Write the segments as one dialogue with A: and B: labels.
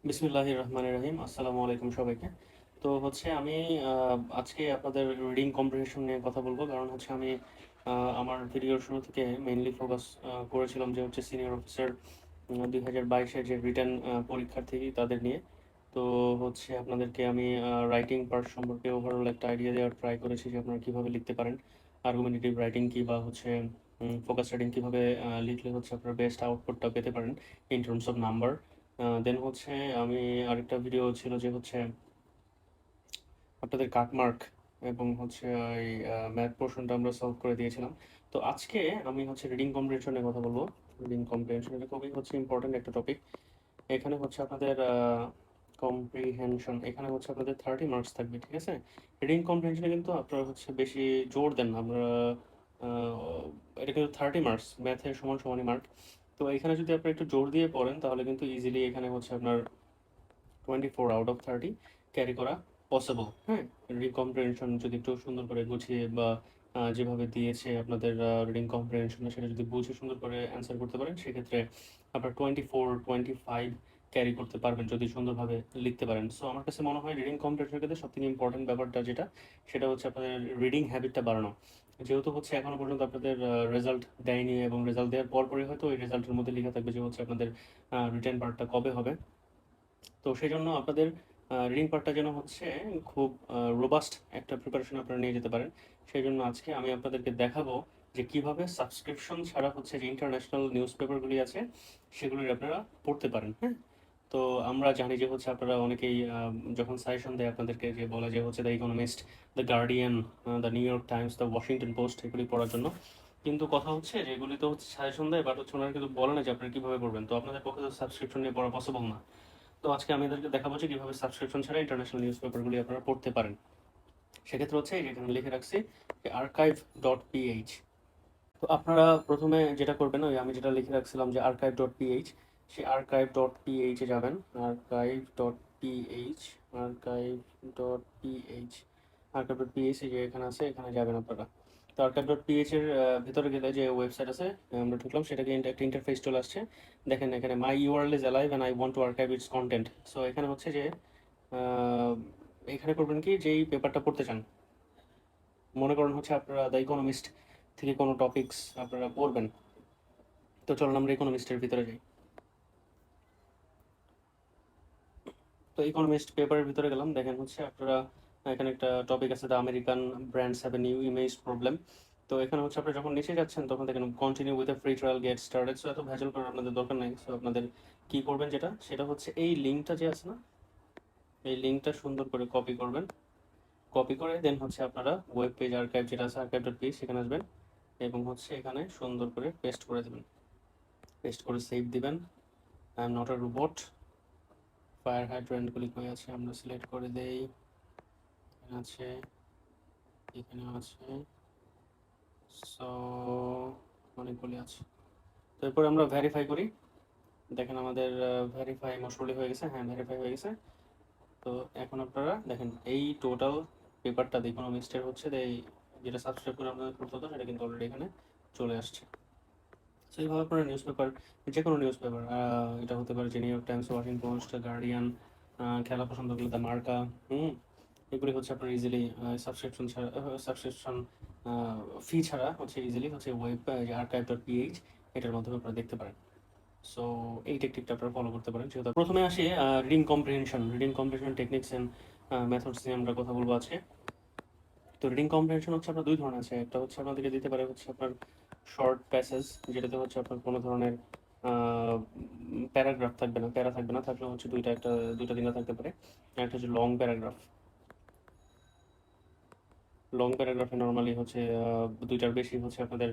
A: বিসমিল্লাহির রহমানির রহিম। আসসালামু আলাইকুম সবাইকে। তো হচ্ছে আমি আজকে আপনাদের রিডিং কম্প্রিহেনশন নিয়ে কথা বলবো। কারণ হচ্ছে আমি আমার ভিডিওর শুরু থেকে মেইনলি ফোকাস করেছিলাম যে হচ্ছে সিনিয়র অফিসার 2022-এর যে রিটেন পরীক্ষার্থী তাদের নিয়ে। তো হচ্ছে আপনাদেরকে আমি রাইটিং পার্ট সম্পর্কে ওভারঅল একটা আইডিয়া দেওয়ার ট্রাই করেছি যে আপনারা কীভাবে লিখতে পারেন, আর্গুমেন্টেটিভ রাইটিং কী বা হচ্ছে ফোকাস রাইটিং কীভাবে লিখলে হচ্ছে আপনারা বেস্ট আউটপুটটা পেতে পারেন ইন টার্মস অফ নাম্বার। দেন হচ্ছে আমি আরেকটা ভিডিও ছিল যে হচ্ছে আপনাদের কাটমার্ক এবং হচ্ছে এই ম্যাথ পোর্শনটা আমরা সলভ করে দিয়েছিলাম। তো আজকে আমি হচ্ছে রিডিং কম্প্রিহেনশনের কথা বলবো। রিডিং কম্প্রিহেনশন এটা খুবই হচ্ছে ইম্পর্ট্যান্ট একটা টপিক। এখানে হচ্ছে আপনাদের কম্প্রিহেনশন, এখানে হচ্ছে আপনাদের 30 মার্কস থাকবে, ঠিক আছে? রিডিং কম্প্রিহেনশনে কিন্তু আপনারা হচ্ছে বেশি জোর দেন না, আমরা এটা কিন্তু 30 মার্কস, ম্যাথে সমান সমানই মার্ক। তো এখানে যদি আপনি একটু জোর দিয়ে পড়েন তাহলে কিন্তু ইজিলি এখানে হচ্ছে আপনার 24 আউট অফ 30 ক্যারি করা পসিবল। হ্যাঁ, রিডিং কম্প্রিহেনশন যদি একটু সুন্দর করে গুছিয়ে বা যেভাবে দিয়েছে আপনাদের রিডিং কম্প্রিহেনশনে সেটা যদি বুঝে সুন্দর করে অ্যান্সার করতে পারেন, সেক্ষেত্রে আপনার 24-25 ক্যারি করতে পারবেন যদি সুন্দরভাবে লিখতে পারেন। সো আমার কাছে মনে হয় রিডিং কম্প্রিহেনশনের ক্ষেত্রে সবথেকে ইম্পর্টেন্ট ব্যাপারটা যেটা, সেটা হচ্ছে আপনাদের রিডিং হ্যাবিটটা বাড়ানো। যেহেতু হচ্ছে এখনো পর্যন্ত আপনাদের রেজাল্ট দেয়নি এবং রেজাল্ট দেওয়ার পরপরই হয়তো ওই রেজাল্টের মধ্যে লেখা থাকবে যে হচ্ছে আপনাদের রিটেন পার্টটা কবে হবে। তো সেই জন্য আপনাদের রিডিং পার্টটা যেন হচ্ছে খুব রোবাস্ট একটা প্রিপারেশন আপনারা নিয়ে যেতে পারেন। সেই জন্য আজকে আমি আপনাদেরকে দেখাবো যে কিভাবে সাবস্ক্রিপশন ছাড়া হচ্ছে যে ইন্টারন্যাশনাল নিউজ পেপারগুলি আছে সেগুলির আপনারা পড়তে পারেন। হ্যাঁ, তো আমরা জানি যে হচ্ছে আপনারা অনেকেই যখন সাজেশন দেয় আপনাদেরকে যে বলে যে হচ্ছে the economist, the guardian, the new York Times, the Washington post এগুলি পড়ার জন্য। কিন্তু কথা হচ্ছে যে এগুলি তো হচ্ছে সাজেশন দেয়, বাট হচ্ছে ওনারা কিন্তু বলে না যে আপনারা কীভাবে পড়বেন। তো আপনাদের পক্ষে তো সাবস্ক্রিপশন নিয়ে পড়া পসিবল না। তো আজকে আমি এদেরকে দেখাবো যে কীভাবে সাবস্ক্রিপশন ছাড়া ইন্টারন্যাশনাল নিউজ পেপারগুলি আপনারা পড়তে পারেন। সেক্ষেত্রে হচ্ছে এই যে এখানে লিখে রাখছি যে archive.ph। তো আপনারা প্রথমে যেটা করবেন, ওই আমি যেটা লিখে রাখছিলাম যে archive.ph, সেই archive.ph এ যাবেন। archive.ph, archive.ph, archive.ph যে এখানে আছে, এখানে যাবেন আপনারা। তো archive.ph এর ভিতরে গেলে যে ওয়েবসাইট আছে, আমরা ঢুকলাম, সেটাকে একটা ইন্টারফেস চলে আসছে। দেখেন এখানে my URL is alive and I want to archive its content. So এখানে হচ্ছে যে আহ, এখানে করবেন কি, যেই পেপারটা পড়তে চান, মনে করেন হচ্ছে আপনারা দ্য ইকোনমিস্ট থেকে কোনো টপিকস আপনারা পড়বেন। তো চলুন আমরা ইকোনমিস্টের ভিতরে যাই। তো ইকোনমিস্ট পেপারের ভিতরে গেলাম, দেখেন হচ্ছে আপনারা এখানে একটা টপিক আছে, the American brands have a new image problem. তো এখানে হচ্ছে আপনারা যখন নিচে যাচ্ছেন তখন দেখেন continue with a free trial get started. So এত ভেজাল করার আপনাদের দরকার নেই। সো আপনাদের কী করবেন, সেটা হচ্ছে এই লিঙ্কটা যে আছে না, এই লিঙ্কটা সুন্দর করে কপি করবেন। কপি করে দেন হচ্ছে আপনারা ওয়েব পেজ আর্কাইভ যেটা আছে, archive.ph, সেখানে আসবেন এবং হচ্ছে এখানে সুন্দর করে পেস্ট করে দেবেন। পেস্ট করে সেভ দিবেন। I am not a robot. Fire হাইড্রেন্টগুলি কই আছে, আমরা সিলেক্ট করে দেই। এখানে আছে, এখানে আছে। সো অনেকগুলি আছে। তো এরপর আমরা ভেরিফাই করি। দেখেন আমাদের ভেরিফাই মোস্টলি হয়ে গেছে। হ্যাঁ, ভেরিফাই হয়ে গেছে। তো এখন আপনারা দেখেন এই টোটাল পেপারটা দ্য ইকোনমিস্টের হচ্ছে এই যেটা সাবস্ক্রাইব করে আপনাদের করতে হতো, সেটা কিন্তু অলরেডি এখানে চলে আসছে। সো এইভাবে আপনারা নিউজ পেপার, যে কোনো নিউজ পেপার, এটা হতে পারে যে new York Times, Washington post, guardian, খেলা পছন্দ করলে দ্য মার্কা, এগুলি হচ্ছে আপনার ইজিলি সাবস্ক্রিপশন ছাড়া, সাবস্ক্রিপশন ফি ছাড়া হচ্ছে ইজিলি হচ্ছে ওয়েব archive.ph, এটার মাধ্যমে আপনারা দেখতে পারেন। সো এই টেকনিকটা আপনারা ফলো করতে পারেন। যেহেতু প্রথমে আসি reading comprehension techniques and methods নিয়ে আমরা কথা বলবো আজকে। তো রিডিং কম্প্রিহেনশন হচ্ছে আপনার দুই ধরনের আছে। একটা হচ্ছে আপনাদেরকে দিতে পারে হচ্ছে আপনার শর্ট প্যাসেজ, যেটাতে হচ্ছে আপনার কোনো ধরনের প্যারাগ্রাফ থাকবে না, প্যারা থাকবে না, থাকলে হচ্ছে দুইটা তিনটা থাকতে পারে। একটা হচ্ছে লং প্যারাগ্রাফ। লং প্যারাগ্রাফে নর্মালি হচ্ছে দুইটার বেশি হচ্ছে আপনাদের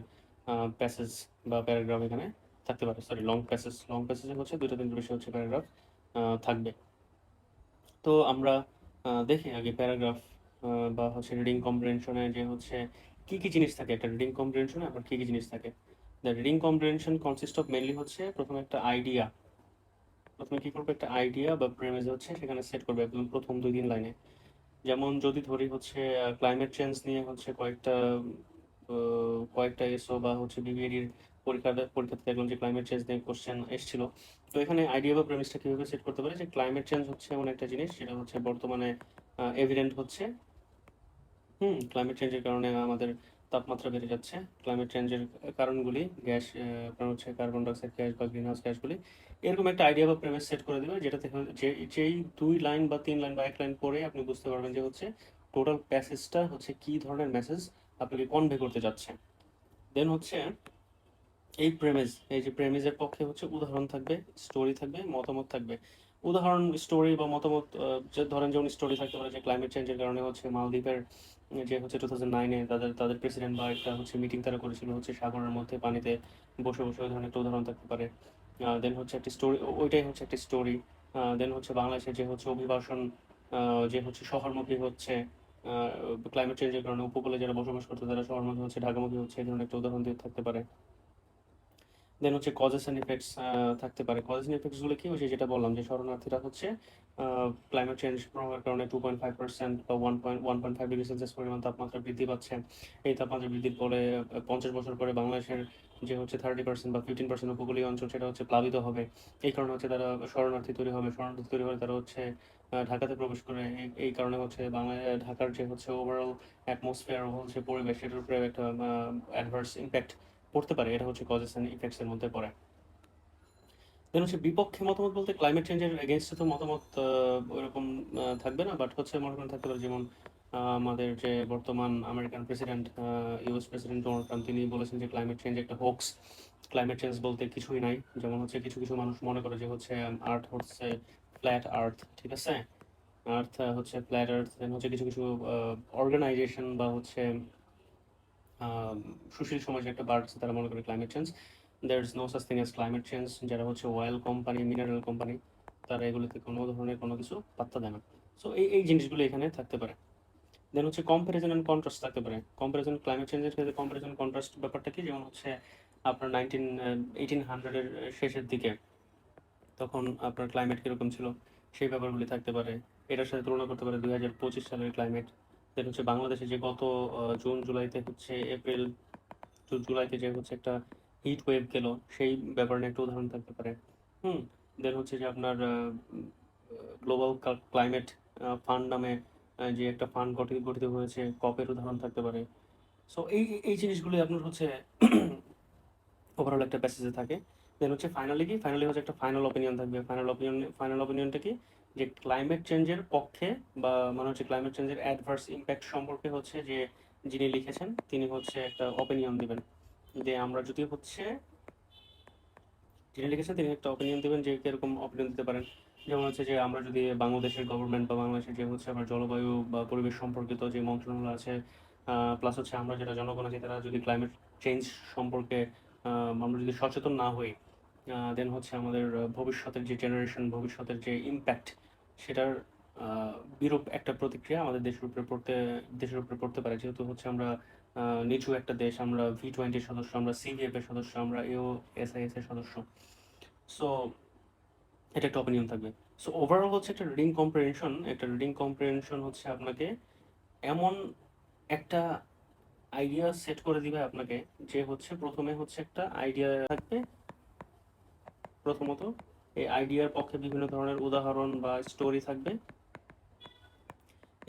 A: প্যাসেজ বা প্যারাগ্রাফ এখানে থাকতে পারে। সরি, লং প্যাসেজে হচ্ছে দুইটা তিনটার বেশি হচ্ছে প্যারাগ্রাফ থাকবে। তো আমরা দেখি আগে প্যারাগ্রাফ বা হচ্ছে রিডিং কম্প্রিহেনশনে যে হচ্ছে কী কী জিনিস থাকে একটা রিডিং কম্প্রিহেনশনে, আবার কী কী জিনিস থাকে। The reading comprehension consist of mainly হচ্ছে প্রথমে একটা আইডিয়া। প্রথমে কী করবে, একটা আইডিয়া বা প্রেমিস হচ্ছে সেখানে সেট করবে একদম প্রথম 2-3 লাইনে। যেমন যদি ধরি হচ্ছে ক্লাইমেট চেঞ্জ নিয়ে হচ্ছে কয়েকটা এসও বা হচ্ছে বিবিএডির পরীক্ষাতে দেখলাম যে ক্লাইমেট চেঞ্জ নিয়ে কোশ্চেন এসেছিল। তো এখানে আইডিয়া বা প্রেমিসটা কীভাবে সেট করতে পারে যে ক্লাইমেট চেঞ্জ হচ্ছে এমন একটা জিনিস যেটা হচ্ছে বর্তমানে এভিডেন্ট হচ্ছে। ক্লাইমেট চেঞ্জের কারণে আমাদের তাপমাত্রা বেড়ে যাচ্ছে। ক্লাইমেট চেঞ্জের কারণগুলি গ্যাস, আপনার হচ্ছে কার্বন ডাইঅক্সাইড গ্যাস বা গ্রিন হাউস গ্যাসগুলি। এরকম একটা আইডিয়া বা প্রেমিস সেট করে দেবে যেটাতে যেই 2 লাইন বা 3 লাইন বা 1 লাইন পড়ে আপনি বুঝতে পারবেন যে হচ্ছে টোটাল প্যাসেজটা হচ্ছে কী ধরনের মেসেজ আপনাকে কনভে করতে যাচ্ছে। দেন হচ্ছে এই প্রেমিস, এই যে প্রেমিসের পক্ষে হচ্ছে উদাহরণ থাকবে, স্টোরি থাকবে, মতামত থাকবে। উদাহরণ, স্টোরি বা মতামত, যে ধরেন যেমন স্টোরি থাকতে পারে যে ক্লাইমেট চেঞ্জের কারণে হচ্ছে মালদ্বীপের যে হচ্ছে 2009-এ তাদের প্রেসিডেন্ট বা একটা হচ্ছে মিটিং তারা করেছিল হচ্ছে সাগরের মধ্যে পানিতে বসে বসে, ওই ধরনের একটা উদাহরণ থাকতে পারে। দেন হচ্ছে একটি স্টোরি, ওইটাই হচ্ছে একটি স্টোরি। দেন হচ্ছে বাংলাদেশের যে হচ্ছে অভিবাসন, যে হচ্ছে শহরমুখী হচ্ছে ক্লাইমেট চেঞ্জের কারণে উপকূলে যারা বসবাস করতো তারা শহরমুখী হচ্ছে, ঢাকামুখী হচ্ছে, এই ধরনের একটা উদাহরণ দিয়ে থাকতে পারে। দেন হচ্ছে কজেস অ্যান্ড ইফেক্টস থাকতে পারে। কজেস অ্যান্ড ইফেক্টসগুলো কি, ওই যে যেটা বললাম যে শরণার্থীরা হচ্ছে ক্লাইমেট চেঞ্জ প্রভাবের কারণে 2.5% বা 1.5 ডিগ্রি সেলসিয়াস পরিমাণ তাপমাত্রা বৃদ্ধি পাচ্ছে। এই তাপমাত্রা বৃদ্ধির ফলে 50 বছর পরে বাংলাদেশের যে হচ্ছে 30% বা 15% উপকূলীয় অঞ্চল সেটা হচ্ছে প্লাবিত হবে। এই কারণে হচ্ছে তারা শরণার্থী তৈরি হবে। শরণার্থী তৈরি হলে তারা হচ্ছে ঢাকাতে প্রবেশ করে। এই কারণে হচ্ছে ঢাকার যে হচ্ছে ওভারঅল অ্যাটমসফিয়ার হচ্ছে পরিবেশ, সেটার উপরে একটা অ্যাডভার্স ইম্প্যাক্ট পড়তে পারে। এটা হচ্ছে কজেস অ্যান্ড ইফেক্টসের মধ্যে পড়ে। দেন হচ্ছে বিপক্ষে মতামত বলতে ক্লাইমেট চেঞ্জের এগেনস্টে তো মতামত ওইরকম থাকবে না, বাট হচ্ছে মনে করেন থাকতে পারে যেমন আমাদের যে বর্তমান American president, US president Donald Trump, তিনি বলেছেন যে ক্লাইমেট চেঞ্জ একটা হোক্স। ক্লাইমেট চেঞ্জ বলতে কিছুই নাই। যেমন হচ্ছে কিছু কিছু মানুষ মনে করে যে হচ্ছে আর্থ হচ্ছে ফ্ল্যাট আর্থ, ঠিক আছে, আর্থ হচ্ছে ফ্ল্যাট আর্থ। দেন হচ্ছে কিছু কিছু অর্গানাইজেশন বা হচ্ছে সুশীল সমাজে একটা বার আছে, তারা মনে করে climate change, there is no such thing as climate change. যারা হচ্ছে অয়েল কোম্পানি, মিনারেল কোম্পানি, তারা এগুলোতে কোনো ধরনের কোনো কিছু পাত্তা দেয় না। সো এই জিনিসগুলো এখানে থাকতে পারে। দেন হচ্ছে কম্প্যারিজন অ্যান্ড কন্ট্রাস্ট থাকতে পারে। কম্প্যারিজন, ক্লাইমেট চেঞ্জের ক্ষেত্রে কম্প্যারিজন কন্ট্রাস্ট ব্যাপারটা কি, যেমন হচ্ছে আপনার 1800-এর শেষের দিকে তখন আপনার ক্লাইমেট কীরকম ছিল, সেই ব্যাপারগুলি থাকতে পারে। এটার সাথে তুলনা করতে পারে 2025 সালের ক্লাইমেট। দেন হচ্ছে বাংলাদেশে যে গত জুন জুলাইতে হচ্ছে এপ্রিল জুলাইতে যে হচ্ছে একটা হিট ওয়েভ গেল, সেই ব্যাপারে নিয়ে একটা উদাহরণ থাকতে পারে। হুম দেন হচ্ছে যে আপনার গ্লোবাল ক্লাইমেট ফান্ড নামে যে একটা ফান্ড গঠিত হয়েছে, কপের উদাহরণ থাকতে পারে। সো এই জিনিসগুলি আপনার হচ্ছে ওভারঅল একটা প্যাসেজে থাকে। দেন হচ্ছে ফাইনালি হচ্ছে একটা ফাইনাল অপিনিয়ন থাকবে। ফাইনাল অপিনিয়নটা কি, যে ক্লাইমেট চেঞ্জের পক্ষে বা মানে হচ্ছে ক্লাইমেট চেঞ্জের অ্যাডভার্স ইম্প্যাক্ট সম্পর্কে হচ্ছে যে যিনি লিখেছেন তিনি হচ্ছে একটা অপিনিয়ন দিবেন। যে আমরা যদি হচ্ছে, যিনি লিখেছেন তিনি একটা অপিনিয়ন দেবেন যে কিরকম অপিনিয়ন দিতে পারেন। যেমন হচ্ছে যে আমরা যদি বাংলাদেশের গভর্নমেন্ট বা বাংলাদেশের যে হচ্ছে আমার জলবায়ু বা পরিবেশ সম্পর্কিত যে মন্ত্রণালয় আছে, প্লাস হচ্ছে আমরা যেটা জনগণ আছি, তারা যদি ক্লাইমেট চেঞ্জ সম্পর্কে আমরা যদি সচেতন না হই, দেন হচ্ছে আমাদের ভবিষ্যতের যে জেনারেশন, ভবিষ্যতের যে ইম্প্যাক্ট, সেটার বিরূপ একটা প্রতিক্রিয়া আমাদের দেশের উপরে পড়তে পারে। যেহেতু হচ্ছে আমরা নিচু একটা দেশ, আমরা V20 সদস্য, আমরা সিভিএফ এর সদস্য, আমরা এস এর সদস্য। সো এটা একটা অপিনিয়ন থাকবে। সো ওভারঅল হচ্ছে একটা রিডিং কম্প্রিহেনশন হচ্ছে আপনাকে এমন একটা আইডিয়া সেট করে দিবে আপনাকে, যে হচ্ছে প্রথমে হচ্ছে একটা আইডিয়া থাকবে। প্রথমত এই আইডিয়ার পক্ষে বিভিন্ন ধরনের উদাহরণ বা স্টোরি থাকবে।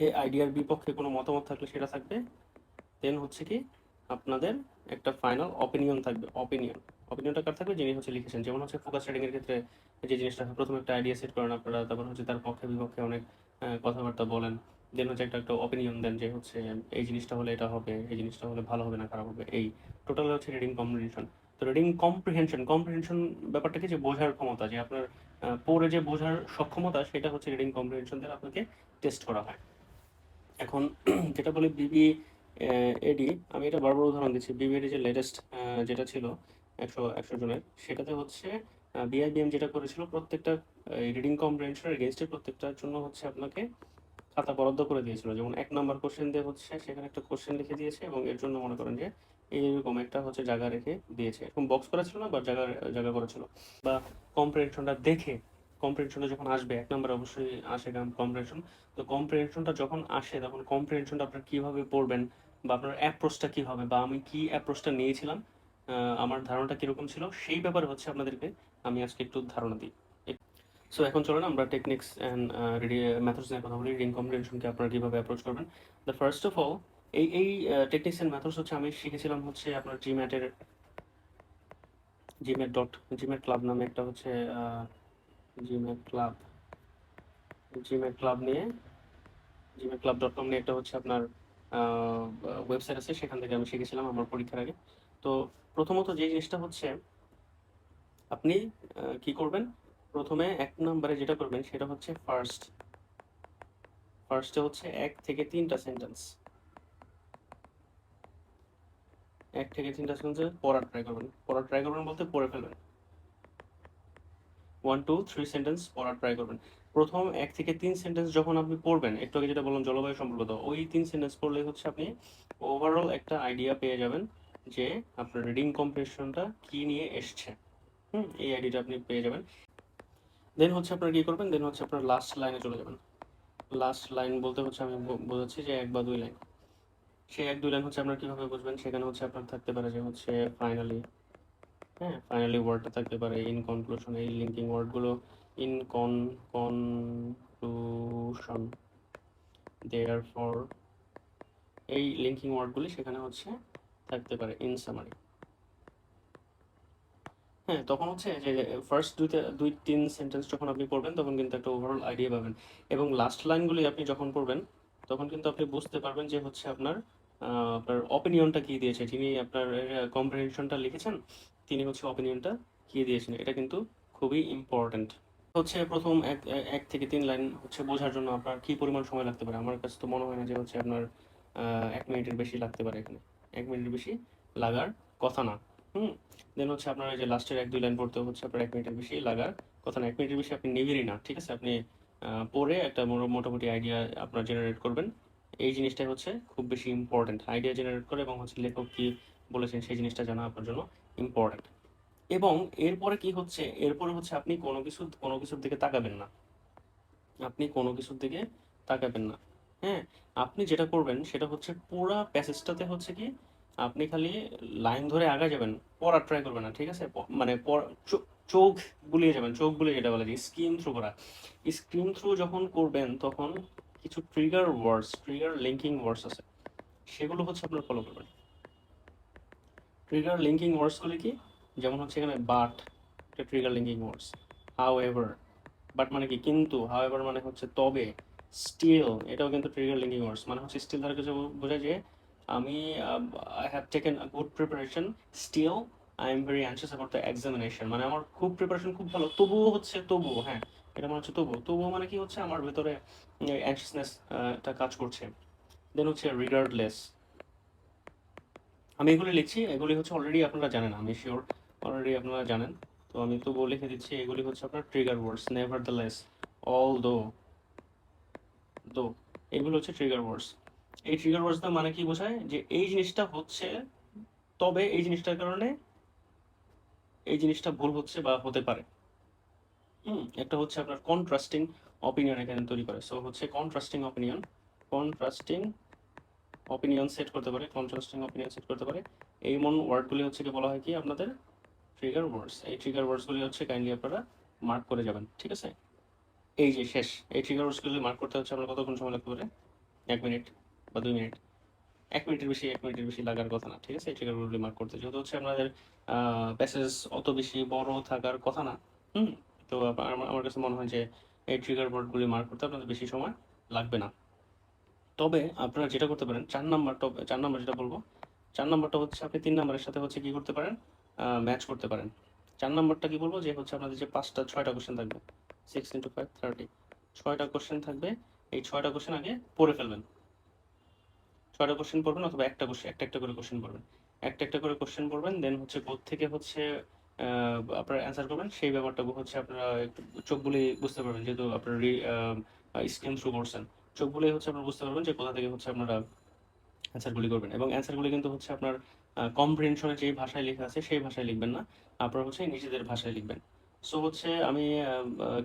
A: এই আইডিয়ার বিপক্ষে কোনো মতামত থাকলে সেটা থাকবে। দেন হচ্ছে কি আপনাদের একটা ফাইনাল অপিনিয়ন থাকবে। অপিনিয়নটা কার থাকবে, যিনি হচ্ছে লিখেছেন। যেমন হচ্ছে ফোকাস রাইটিং এর ক্ষেত্রে যে জিনিসটা হয়, প্রথমে একটা আইডিয়া সেট করেন আপনারা, তারপর হচ্ছে তার পক্ষে বিপক্ষে অনেক কথাবার্তা বলেন। দেন হচ্ছে একটা অপিনিয়ন দেন যে হচ্ছে এই জিনিসটা হলে এটা হবে, এই জিনিসটা হলে ভালো হবে না খারাপ হবে। এই টোটাল হচ্ছে রিডিং কম্প্রিহেনশন। তো রিডিং কম্প্রিহেনশন ব্যাপারটা কি, যে বোঝার ক্ষমতা, যে আপনার পড়ে যে বোঝার সক্ষমতা, সেটা হচ্ছে রিডিং কম্প্রিহেনশন দ্বারা আপনাকে টেস্ট করা হয়। এখন যেটা বলি বিবি এডি, আমি এটা বারবার উদাহরণ দিচ্ছি। বিবিএডি যে লেটেস্ট যেটা ছিল 100 জনের, সেটাতে হচ্ছে বিআইবিএম যেটা করেছিল, প্রত্যেকটা রিডিং কম্প্রিহেনশনের এগেনস্টে প্রত্যেকটার জন্য হচ্ছে আপনাকে খাতা বরাদ্দ করে দিয়েছিল। যেমন 1 নাম্বার কোশ্চেন দিয়ে হচ্ছে সেখানে একটা কোশ্চেন লিখে দিয়েছে, এবং এর জন্য মনে করেন যে এইরকম একটা হচ্ছে জায়গা রেখে দিয়েছে। এরকম বক্স করা ছিল না, বা জায়গা করা ছিল। বা কম্প্রিহেনশনটা দেখে, কম্প্রিহেনশনটা যখন আসবে, 1 নাম্বার অবশ্যই আসে কম্প্রিহেনশন। তো কম্প্রিহেনশনটা যখন আসে, তখন কম্প্রিহেনশনটা আপনার কীভাবে পড়বেন, বা আপনার অ্যাপ্রোচটা কী হবে, বা আমি কী অ্যাপ্রোচটা নিয়েছিলাম, আমার ধারণাটা কীরকম ছিল সেই ব্যাপারে হচ্ছে আপনাদেরকে আমি আজকে একটু ধারণা দিই। সো এখন চলুন আমরা টেকনিক্স অ্যান্ড মেথডস নিয়ে কথা বলি। রিডিং কম্প্রিহেনশনকে আপনারা কীভাবে অ্যাপ্রোচ করবেন। দ্য ফার্স্ট অফ অল এই টেকনিক্স অ্যান্ড মেথডস হচ্ছে আমি শিখেছিলাম হচ্ছে আপনার জিম্যাট ক্লাব নামে একটা হচ্ছে জিম্যাট ক্লাব নিয়ে gmail.com নিয়ে একটা হচ্ছে আপনার ওয়েবসাইট আছে, সেখান থেকে আমি শিখেছিলাম আমার পরীক্ষার আগে। তো প্রথমত যে জিনিসটা হচ্ছে আপনি কি করবেন, প্রথমে 1 নম্বরে যেটা করবেন সেটা হচ্ছে ফার্স্টে হচ্ছে 1 থেকে 3টা সেন্টেন্স, 1 থেকে 3টা সেন্টেন্স পড়ার ট্রাই করবেন বলতে পড়ে ফেলবেন। 1 2 3 সেন্টেন্স পড়ার ট্রাই করবেন। প্রথম 1 থেকে 3 সেন্টেন্স যখন আপনি পড়বেন, একটু আগে যেটা বললাম জলবায়ু সম্পর্কিত, ওই 3 সেন্টেন্স পড়লেই হচ্ছে আপনি ওভারঅল একটা আইডিয়া পেয়ে যাবেন যে আপনার রিডিং কম্প্রিহেনশনটা কি নিয়ে এসছে। এই আইডিয়াটা আপনি পেয়ে যাবেন। দেন হচ্ছে আপনারা কি করবেন, দেন হচ্ছে আপনার লাস্ট লাইনে চলে যাবেন। লাস্ট লাইন বলতে হচ্ছে আমি বোঝাচ্ছি যে 1 বা 2 লাইন। সেই 1 2 লাইন হচ্ছে আপনারা কিভাবে বুঝবেন, সেখানে হচ্ছে আপনার থাকতে পারে যে হচ্ছে ফাইনালি ওয়ার্ডটা থাকতে পারে, ইন কনক্লুশন, এই লিঙ্কিং ওয়ার্ডগুলো, ইন কনক্লুশন, দেয়ারফর, এই লিঙ্কিং ওয়ার্ডগুলি সেখানে হচ্ছে থাকতে পারে, ইন সামারি। তখন হচ্ছে যে ফার্স্ট 2-3 সেন্টেন্স যখন আপনি পড়বেন তখন কিন্তু একটা ওভারঅল আইডিয়া পাবেন, এবং লাস্ট লাইনগুলি আপনি যখন পড়বেন তখন কিন্তু আপনি বুঝতে পারবেন যে হচ্ছে আপনার অপিনিয়নটা কি দিয়েছে, যিনি আপনার কম্প্রিহেনশনটা লিখেছেন তিনি হচ্ছে অপিনিয়নটা কি দিয়েছেন। এটা কিন্তু খুবই ইম্পর্ট্যান্ট। হচ্ছে প্রথম 1 থেকে 3 লাইন হচ্ছে বোঝার জন্য আপনার কি পরিমাণ সময় লাগতে পারে, আমার কাছে তো মনে হয় না যে হচ্ছে আপনার 1 মিনিটের বেশি লাগতে পারে এখানে। 1 মিনিটের বেশি লাগার কথা না। দেন হচ্ছে আপনার এই যে লাস্টের 1 2 লাইন পড়তে হচ্ছে আপনার 1 মিনিটের বেশি লাগার কথা না। 1 মিনিটের বেশি আপনি নেবেনই না, ঠিক আছে? আপনি পড়ে একটা মোটামুটি আইডিয়া আপনার জেনারেট করবেন। এই জিনিসটাই হচ্ছে খুব বেশি ইম্পর্ট্যান্ট। আইডিয়া জেনারেট করে এবং হচ্ছে লেখক কি বলেছেন সেই জিনিসটা জানা আপনার জন্য ইম্পর্ট্যান্ট। এবং এরপরে কি হচ্ছে, এরপরে হচ্ছে আপনি কোনো কিছুর দিকে তাকাবেন না। আপনি কোনো কিছুর দিকে তাকাবেন না। হ্যাঁ? আপনি যেটা করবেন সেটা হচ্ছে পুরা প্যাসেজটাতে হচ্ছে কি আপনি খালি লাইন ধরে আগায় যাবেন। পড়ার ট্রাই করবেন না। ঠিক আছে? মানে চোখ বুলিয়ে যাবেন। চোখ বুলিয়ে যেটা বলে যে স্কিম থ্রু করা। স্কিম থ্রু যখন করবেন তখন কিছু ট্রিগার লিঙ্কিং ওয়ার্ডস আছে। সেগুলো হচ্ছে আপনারা ফলো করবেন। ট্রিগার লিঙ্কিং ওয়ার্ডসগুলি কি? যেমন হচ্ছে এখানে বাট, একটা trigger linking words. However, but মানে কি কিন্তু, হাউএভার মানে হচ্ছে তবে, স্টিল এটাও কিন্তু ট্রিগার লিঙ্কিং ওয়ার্ডস, মানে হচ্ছে স্টিল দ্বারা কিছু বোঝায় যে আমি I have taken a good preparation, still I am very anxious about the examination, মানে আমার খুব প্রিপারেশন খুব ভালো, তবুও হ্যাঁ, এটা মানে হচ্ছে তবুও মানে কি হচ্ছে আমার ভেতরে অ্যানশিয়াসনেসটা কাজ করছে। দেন হচ্ছে রিগার্ডলেস, আমি এগুলি লিখছি, এগুলি হচ্ছে অলরেডি আপনারা জানেন, আমি শিওর অলরেডি আপনারা জানেন। তো আমি তবুও লিখে দিচ্ছি, এগুলি হচ্ছে আপনার ট্রিগার ওয়ার্ডস। নেভারদ্যালেস, অলদো, এগুলো হচ্ছে ট্রিগার ওয়ার্ডস। এই ট্রিগার ওয়ার্ডসটা মানে কি বোঝায় যে এই জিনিসটা হচ্ছে, তবে এই জিনিসটার কারণে এই জিনিসটা ভুল হচ্ছে বা হতে পারে। একটা হচ্ছে আপনার কন্ট্রাস্টিং অপিনিয়ন এখানে তৈরি করে। সো হচ্ছে কন্ট্রাস্টিং অপিনিয়ন সেট করতে পারে। এই মন ওয়ার্ডগুলি হচ্ছে কি বলা হয় কি আপনাদের ট্রিগার ওয়ার্ডস। এই ট্রিগার ওয়ার্ডসগুলি হচ্ছে কাইন্ডলি আপনারা মার্ক করে যাবেন, ঠিক আছে? এই যে শেষ, এই ট্রিগার ওয়ার্ডসগুলি মার্ক করতে হচ্ছে আপনার কতক্ষণ সময় লাগতে পারে? 1 মিনিট বা 2 মিনিট। 1 মিনিটের বেশি লাগার কথা না, ঠিক আছে? এই ট্রিগারগুলি মার্ক করতে, যেহেতু হচ্ছে আপনাদের প্যাসেজ অত বেশি বড় থাকার কথা না। তো আমার কাছে মনে হয় যে এই ট্রিগার ওয়ার্ডগুলি মার্ক করতে আপনাদের বেশি সময় লাগবে না। তবে আপনারা যেটা করতে পারেন, 4 নাম্বার যেটা বলবো, 4 নাম্বারটা হচ্ছে আপনি 3 নাম্বারের সাথে হচ্ছে কি করতে পারেন, ম্যাচ করতে পারেন। 4 নাম্বারটা কি বলবো, যে হচ্ছে আপনাদের যে 6টা কোশ্চেন থাকবে, 6 × 5 30, 6টা কোশ্চেন থাকবে। এই 6টা কোশ্চেন আগে পড়ে ফেলবেন। 6টা কোশ্চেন পড়বেন, অথবা একটা করে কোশ্চেন পড়বেন। একটা করে কোশ্চেন পড়বেন, দেন হচ্ছে কোত্থেকে হচ্ছে আপনারা অ্যান্সার করবেন সেই ব্যাপারটা হচ্ছে আপনারা একটু চোখ বুলিয়ে বুঝতে পারবেন, যেহেতু আপনারা স্ক্রিন থ্রু করছেন। চোখ বুলিয়ে হচ্ছে আপনারা বুঝতে পারবেন যে কোথা থেকে হচ্ছে আপনারা অ্যান্সারগুলি করবেন, এবং অ্যান্সারগুলি কিন্তু হচ্ছে আপনার কম্প্রিহেনশনে যেই ভাষায় লেখা আছে সেই ভাষায় লিখবেন না, আপনারা হচ্ছে নিজেদের ভাষায় লিখবেন। সো হচ্ছে আমি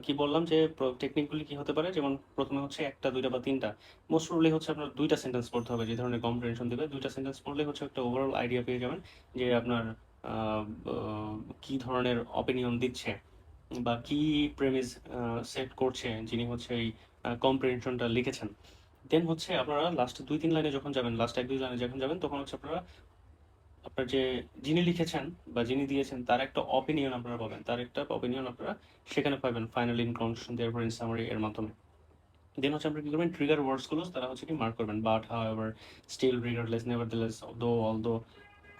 A: কি বললাম যে টেকনিকগুলি কি হতে পারে, যেমন প্রথমে হচ্ছে 1টা 2টা বা 3টা, মোস্ট প্রবাবলি হচ্ছে আপনার 2টা সেন্টেন্স পড়তে হবে, যে ধরনের কম্প্রিহেনশন দেবে 2টা সেন্টেন্স পড়লে হচ্ছে একটা ওভারঅল আইডিয়া পেয়ে যাবেন যে আপনার কি ধরনের অপিনিয়ন দিচ্ছে বা কি প্রেমিস সেট করছে যিনি হচ্ছে এই কম্প্রিহেনশনটা লিখেছেন। দেন হচ্ছে আপনারা লাস্ট 2-3 লাইনে যখন যাবেন, লাস্ট 1-2 লাইনে যখন যাবেন, তখন হচ্ছে আপনারা আপনার যে যিনি লিখেছেন বা যিনি দিয়েছেন তার একটা অপিনিয়ন আপনারা পাবেন, তার একটা অপিনিয়ন আপনারা সেখানে পাবেন ফাইনাল ইন কনক্লুশন দেয়ারপর ইন সামারি এর মাধ্যমে। দেন হচ্ছে আপনারা কি করবেন, ট্রিগার ওয়ার্ডসগুলো তারা হচ্ছে কি মার্ক করবেন, বাট হাউএভার, স্টিল, রিগার্ডলেস, নেভারথেলেস, দো, অলদো,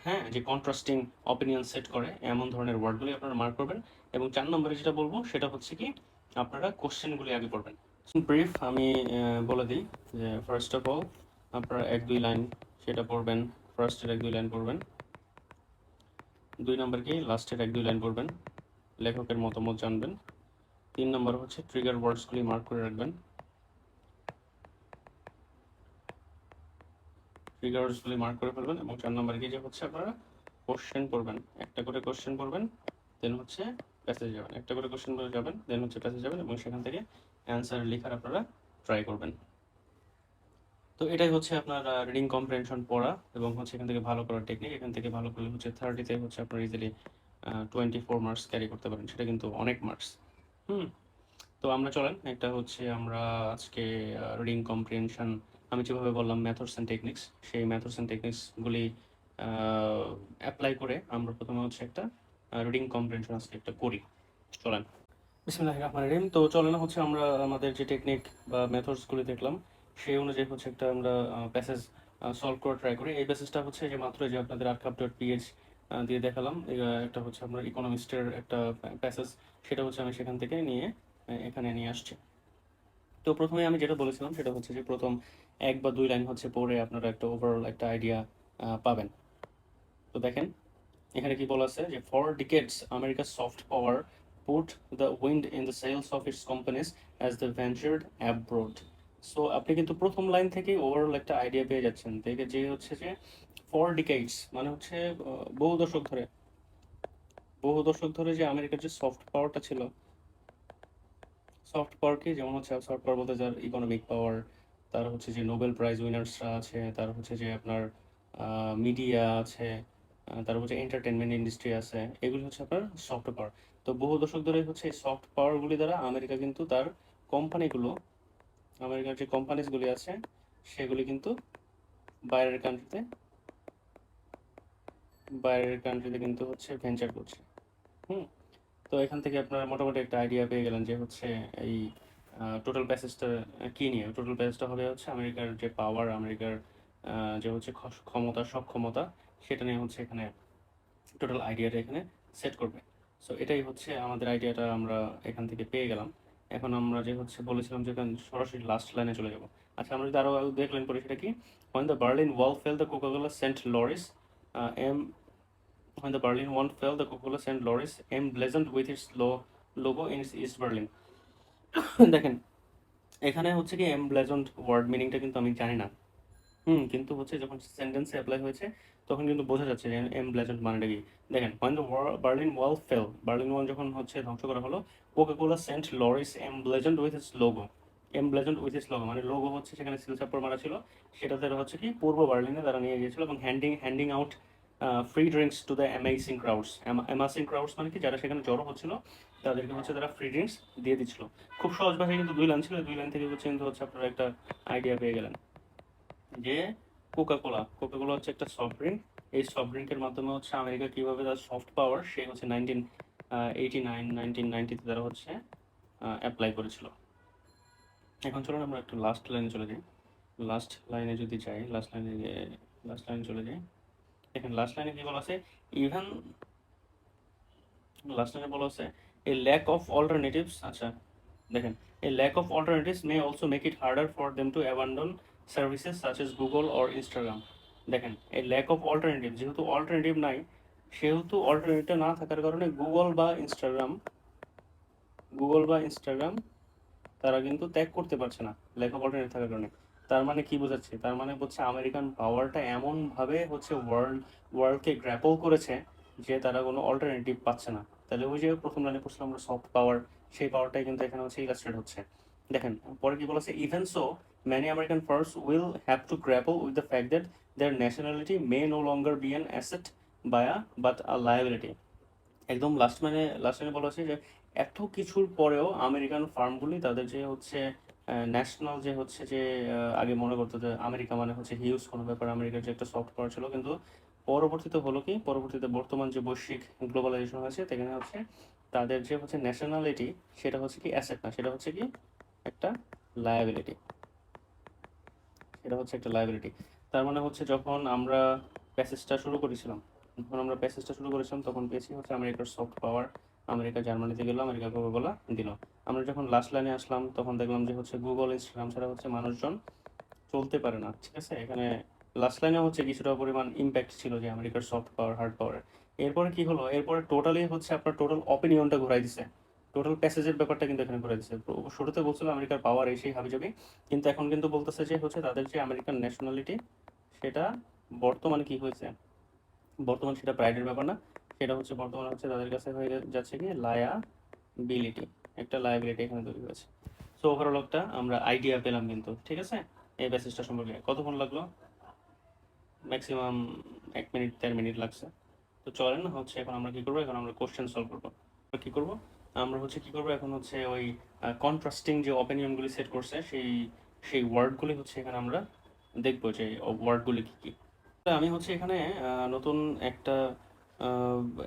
A: হ্যাঁ, যে কন্ট্রাস্টিং অপিনিয়ন সেট করে এমন ধরনের ওয়ার্ডগুলি আপনারা মার্ক করবেন। এবং 4 নম্বরে যেটা বলবো সেটা হচ্ছে কি আপনারা কোশ্চেনগুলি আগে পড়বেন। ব্রিফ আমি বলে দিই যে ফার্স্ট অফ অল আপনারা 1-2 লাইন সেটা পড়বেন, ফার্স্টের 1-2 লাইন পড়বেন। 2 নম্বর কি লাস্টের 1-2 লাইন পড়বেন, লেখকের মতামত জানবেন। 3 নম্বর হচ্ছে ট্রিগার ওয়ার্ডসগুলি মার্ক করে রাখবেন, ট্রিগার ওয়ার্ডসগুলি মার্ক করে ফেলবেন। এবং 4 নম্বর কি যে হচ্ছে আপনারা কোশ্চেন পড়বেন, একটা করে কোশ্চেন পড়বেন, দেন হচ্ছে প্যাসেজ যাবেন, একটা করে কোশ্চেন পড়ে যাবেন, দেন হচ্ছে প্যাসেজ যাবেন এবং সেখান থেকে অ্যান্সার লেখার আপনারা ট্রাই করবেন। তো এটাই হচ্ছে আপনার রিডিং কম্প্রিহেনশন পড়া এবং হচ্ছে এখান থেকে ভালো করার টেকনিক। এখান থেকে ভালো করলে হচ্ছে 30-তে হচ্ছে আপনার ইজিলি 24 মার্কস ক্যারি করতে পারেন, সেটা কিন্তু অনেক মার্কস। হুম। তো আমরা চলেন একটা হচ্ছে আমরা আজকে রিডিং কম্প্রিহেনশন আমি যেভাবে বললাম মেথডস অ্যান্ড টেকনিক্স, সেই মেথডস অ্যান্ড টেকনিক্সগুলি অ্যাপ্লাই করে আমরা প্রথমে হচ্ছে একটা রিডিং কম্প্রিহেনশন আজকে একটা করি। চলেন। বিসমিল্লাহির রহমানির রহিম। তো চলেন হচ্ছে আমরা আমাদের যে টেকনিক বা মেথডসগুলি দেখলাম সেই অনুযায়ী হচ্ছে একটা আমরা প্যাসেজ সলভ করে ট্রাই করি। এই প্যাসেজটা হচ্ছে যে মাত্র যে আপনাদের archive.ph দিয়ে দেখালাম, একটা হচ্ছে আমরা ইকোনমিস্টের একটা প্যাসেজ, সেটা হচ্ছে আমি সেখান থেকে নিয়ে এখানে নিয়ে আসছি। তো প্রথমে আমি যেটা বলেছিলাম সেটা হচ্ছে যে প্রথম 1 বা 2 লাইন হচ্ছে পড়ে আপনারা একটা ওভারঅল একটা আইডিয়া পাবেন। তো দেখেন এখানে কি বলা আছে যে ফর ডিকেডস আমেরিকার soft power put the wind in the sails of its companies as the ventured abroad. So আপনি কিন্তু প্রথম লাইন থেকে ওভারঅল একটা আইডিয়া পেয়ে যাচ্ছেন, দেখে যে হচ্ছে যে ফর ডিকেডস মানে হচ্ছে বহু দশক ধরে, বহু দশক ধরে যে আমেরিকার যে সফট পাওয়ারটা ছিল, সফট পাওয়ার কি যেমন হচ্ছে সফট পাওয়ার বলতে যার ইকোনমিক পাওয়ার, তার হচ্ছে যে নোবেল প্রাইজ উইনার্সরা আছে, তার হচ্ছে যে আপনার মিডিয়া আছে, তার হচ্ছে এন্টারটেনমেন্ট ইন্ডাস্ট্রি আছে, এগুলি হচ্ছে আপনার সফট পাওয়ার। তো বহু দশক ধরে হচ্ছে এই সফট পাওয়ারগুলি দ্বারা আমেরিকা কিন্তু তার কোম্পানিগুলো, আমেরিকার যে কোম্পানিজগুলি আছে সেগুলি কিন্তু বাইরের কান্ট্রিতে, বাইরের কান্ট্রিতে কিন্তু হচ্ছে ভেঞ্চার করছে। হুম। তো এখান থেকে আপনারা মোটামুটি একটা আইডিয়া পেয়ে গেলেন যে হচ্ছে এই টোটাল প্যাসেজটা কি নিয়ে। টোটাল প্যাসেজটা হবে হচ্ছে আমেরিকার যে পাওয়ার, আমেরিকার যে হচ্ছে ক্ষমতা, সক্ষমতা, সেটা নিয়ে হচ্ছে এখানে টোটাল আইডিয়াটা এখানে সেট করবে। সো এটাই হচ্ছে আমাদের আইডিয়াটা আমরা এখান থেকে পেয়ে গেলাম। এখন আমরা যে হচ্ছে বলেছিলাম যে এখানে সরাসরি লাস্ট লাইনে চলে যাব। আচ্ছা আমরা যদি আরও দেখলেন পরে সেটা কি, when the Berlin Wall fell the Coca-Cola St. Louis M when the Berlin Wall fell the Coca-Cola St. Louis emblazoned with its logo in its East Berlin। দেখেন এখানে হচ্ছে কি emblazoned ওয়ার্ড মিনিংটা কিন্তু আমি জানি না। কিন্তু হচ্ছে যখন সেন্টেন্সে অ্যাপ্লাই হয়েছে তখন কিন্তু বোঝা যাচ্ছে যে emblazoned মানেটা কি। দেখেন when the Berlin Wall fell, Berlin wall যখন হচ্ছে ধ্বংস করা হলো, Coca-Cola sent lorries emblazoned with its logo, emblazoned with its logo মানে লোগো হচ্ছে সেখানে সিল চাপড় মারা ছিল, সেটাতে হচ্ছে কি পূর্ব বার্লিনে তারা নিয়ে গিয়েছিল এবং handing out free drinks to the amazing crowds. Amazing crowds মানে কি যারা সেখানে জড়ো হচ্ছিল তাদেরকে হচ্ছে তারা ফ্রি ড্রিঙ্কস দিয়ে দিচ্ছিল। খুব সহজ ভাষায় কিন্তু 2 লাইন ছিল, 2 লাইন থেকে হচ্ছে কিন্তু হচ্ছে আপনারা একটা আইডিয়া পেয়ে গেলেন যে কোকাকোলা হচ্ছে একটা সফট ড্রিঙ্ক। এই সফট ড্রিঙ্কের মাধ্যমে হচ্ছে আমেরিকা কীভাবে তার সফট পাওয়ার সে হচ্ছে 1989-1990-তে তারা হচ্ছে অ্যাপ্লাই করেছিল। এখন চলুন আমরা একটু লাস্ট লাইনে চলে যাই। লাস্ট লাইনে যদি যাই, লাস্ট লাইনে চলে যাই, দেখেন লাস্ট লাইনে কী বলা আছে, ইভেন লাস্ট লাইনে বলা আছে এ ল্যাক অফ অল্টারনেটিভস। আচ্ছা দেখেন a lack of alternatives may also make it harder for them to abandon services such as Google or Instagram. দেখেন এই ল্যাক অফ অল্টারনেটিভ, যেহেতু অল্টারনেটিভ নাই সেহেতু অল্টারনেটিভ না থাকার কারণে গুগল বা ইনস্টাগ্রাম তারা কিন্তু ত্যাগ করতে পারছে না, ল্যাক অফ অল্টারনেটিভ থাকার কারণে। তার মানে কি বোঝাচ্ছে, তার মানে হচ্ছে আমেরিকান পাওয়ারটা এমনভাবে হচ্ছে ওয়ার্ল্ডকে গ্র্যাপল করেছে যে তারা কোনো অল্টারনেটিভ পাচ্ছে না। তাহলে ওই যে প্রথম লাইনে পড়ছিলাম আমরা সফট পাওয়ার, সেই পাওয়ারটাই কিন্তু এখানে হচ্ছে ইলাস্ট্রেট হচ্ছে। দেখেন পরে কি বলেছে, even so many American firms will have to grapple with the fact that their nationality may no longer be an asset বায়া বাট আ লায়াবিলিটি। একদম লাস্ট লাইনে বলা হচ্ছে যে এত কিছুর পরেও আমেরিকান ফার্মগুলি তাদের যে হচ্ছে ন্যাশনাল যে হচ্ছে যে আগে মনে করতো যে আমেরিকা মানে হচ্ছে হিউজ কোনো ব্যাপার, আমেরিকার যে একটা সফট পাওয়ার ছিল, কিন্তু পরবর্তীতে হলো কি, পরবর্তীতে বর্তমান যে বৈশ্বিক গ্লোবালাইজেশন হয়েছে সেখানে হচ্ছে তাদের যে হচ্ছে ন্যাশনালিটি সেটা হচ্ছে কি অ্যাসেট না, সেটা হচ্ছে কি একটা লায়াবিলিটি, সেটা হচ্ছে একটা লায়াবিলিটি। তার মানে হচ্ছে যখন আমরা প্যাসেজটা শুরু করেছিলাম, তখন পেয়েছি হচ্ছে আমেরিকার সফট পাওয়ার, আমেরিকা জার্মানিতে গেল, আমেরিকা কোকাকোলা দিল। আমরা যখন লাস্ট লাইনে আসলাম তখন দেখলাম যে হচ্ছে গুগল ইনস্টাগ্রাম ছাড়া হচ্ছে মানুষজন চলতে পারে না, ঠিক আছে। এখানে লাস্ট লাইনে হচ্ছে কিছুটা পরিমাণ ইম্প্যাক্ট ছিল যে আমেরিকার সফট পাওয়ার, হার্ড পাওয়ার। এরপরে কি হলো, এরপরে টোটালি হচ্ছে আপনার টোটাল অপিনিয়নটা ঘুরাই দিছে, টোটাল প্যাসেজের ব্যাপারটা কিন্তু এখানে ঘুরাই দিছে। শুরুতে বলছিল আমেরিকার পাওয়ার এই সেই হাবিজাবি, কিন্তু এখন কিন্তু বলতেছে যে হচ্ছে তাদের যে আমেরিকান ন্যাশনালিটি সেটা বর্তমানে কি হয়েছে, বর্তমান সেটা প্রাইডের ব্যাপার না, সেটা হচ্ছে বর্তমানে হচ্ছে তাদের কাছে হয়ে যাচ্ছে কি লায়াবিলিটি, একটা লায়াবিলিটি এখানে তৈরি হয়েছে। সো ওভারঅল একটা আমরা আইডিয়া পেলাম কিন্তু, ঠিক আছে। এই প্যাসেজটা সম্পর্কে কতক্ষণ লাগলো, ম্যাক্সিমাম 1 মিনিট 1.5 মিনিট লাগছে। তো চলেন হচ্ছে এখন আমরা কি করবো, এখন আমরা কোশ্চেন সলভ করবো। কি করব, আমরা হচ্ছে কি করব এখন হচ্ছে ওই কন্ট্রাস্টিং যে অপিনিয়নগুলি সেট করছে সেই সেই ওয়ার্ডগুলি হচ্ছে এখানে আমরা দেখবো যে ওয়ার্ডগুলি কি কি। তো আমি হচ্ছে এখানে নতুন একটা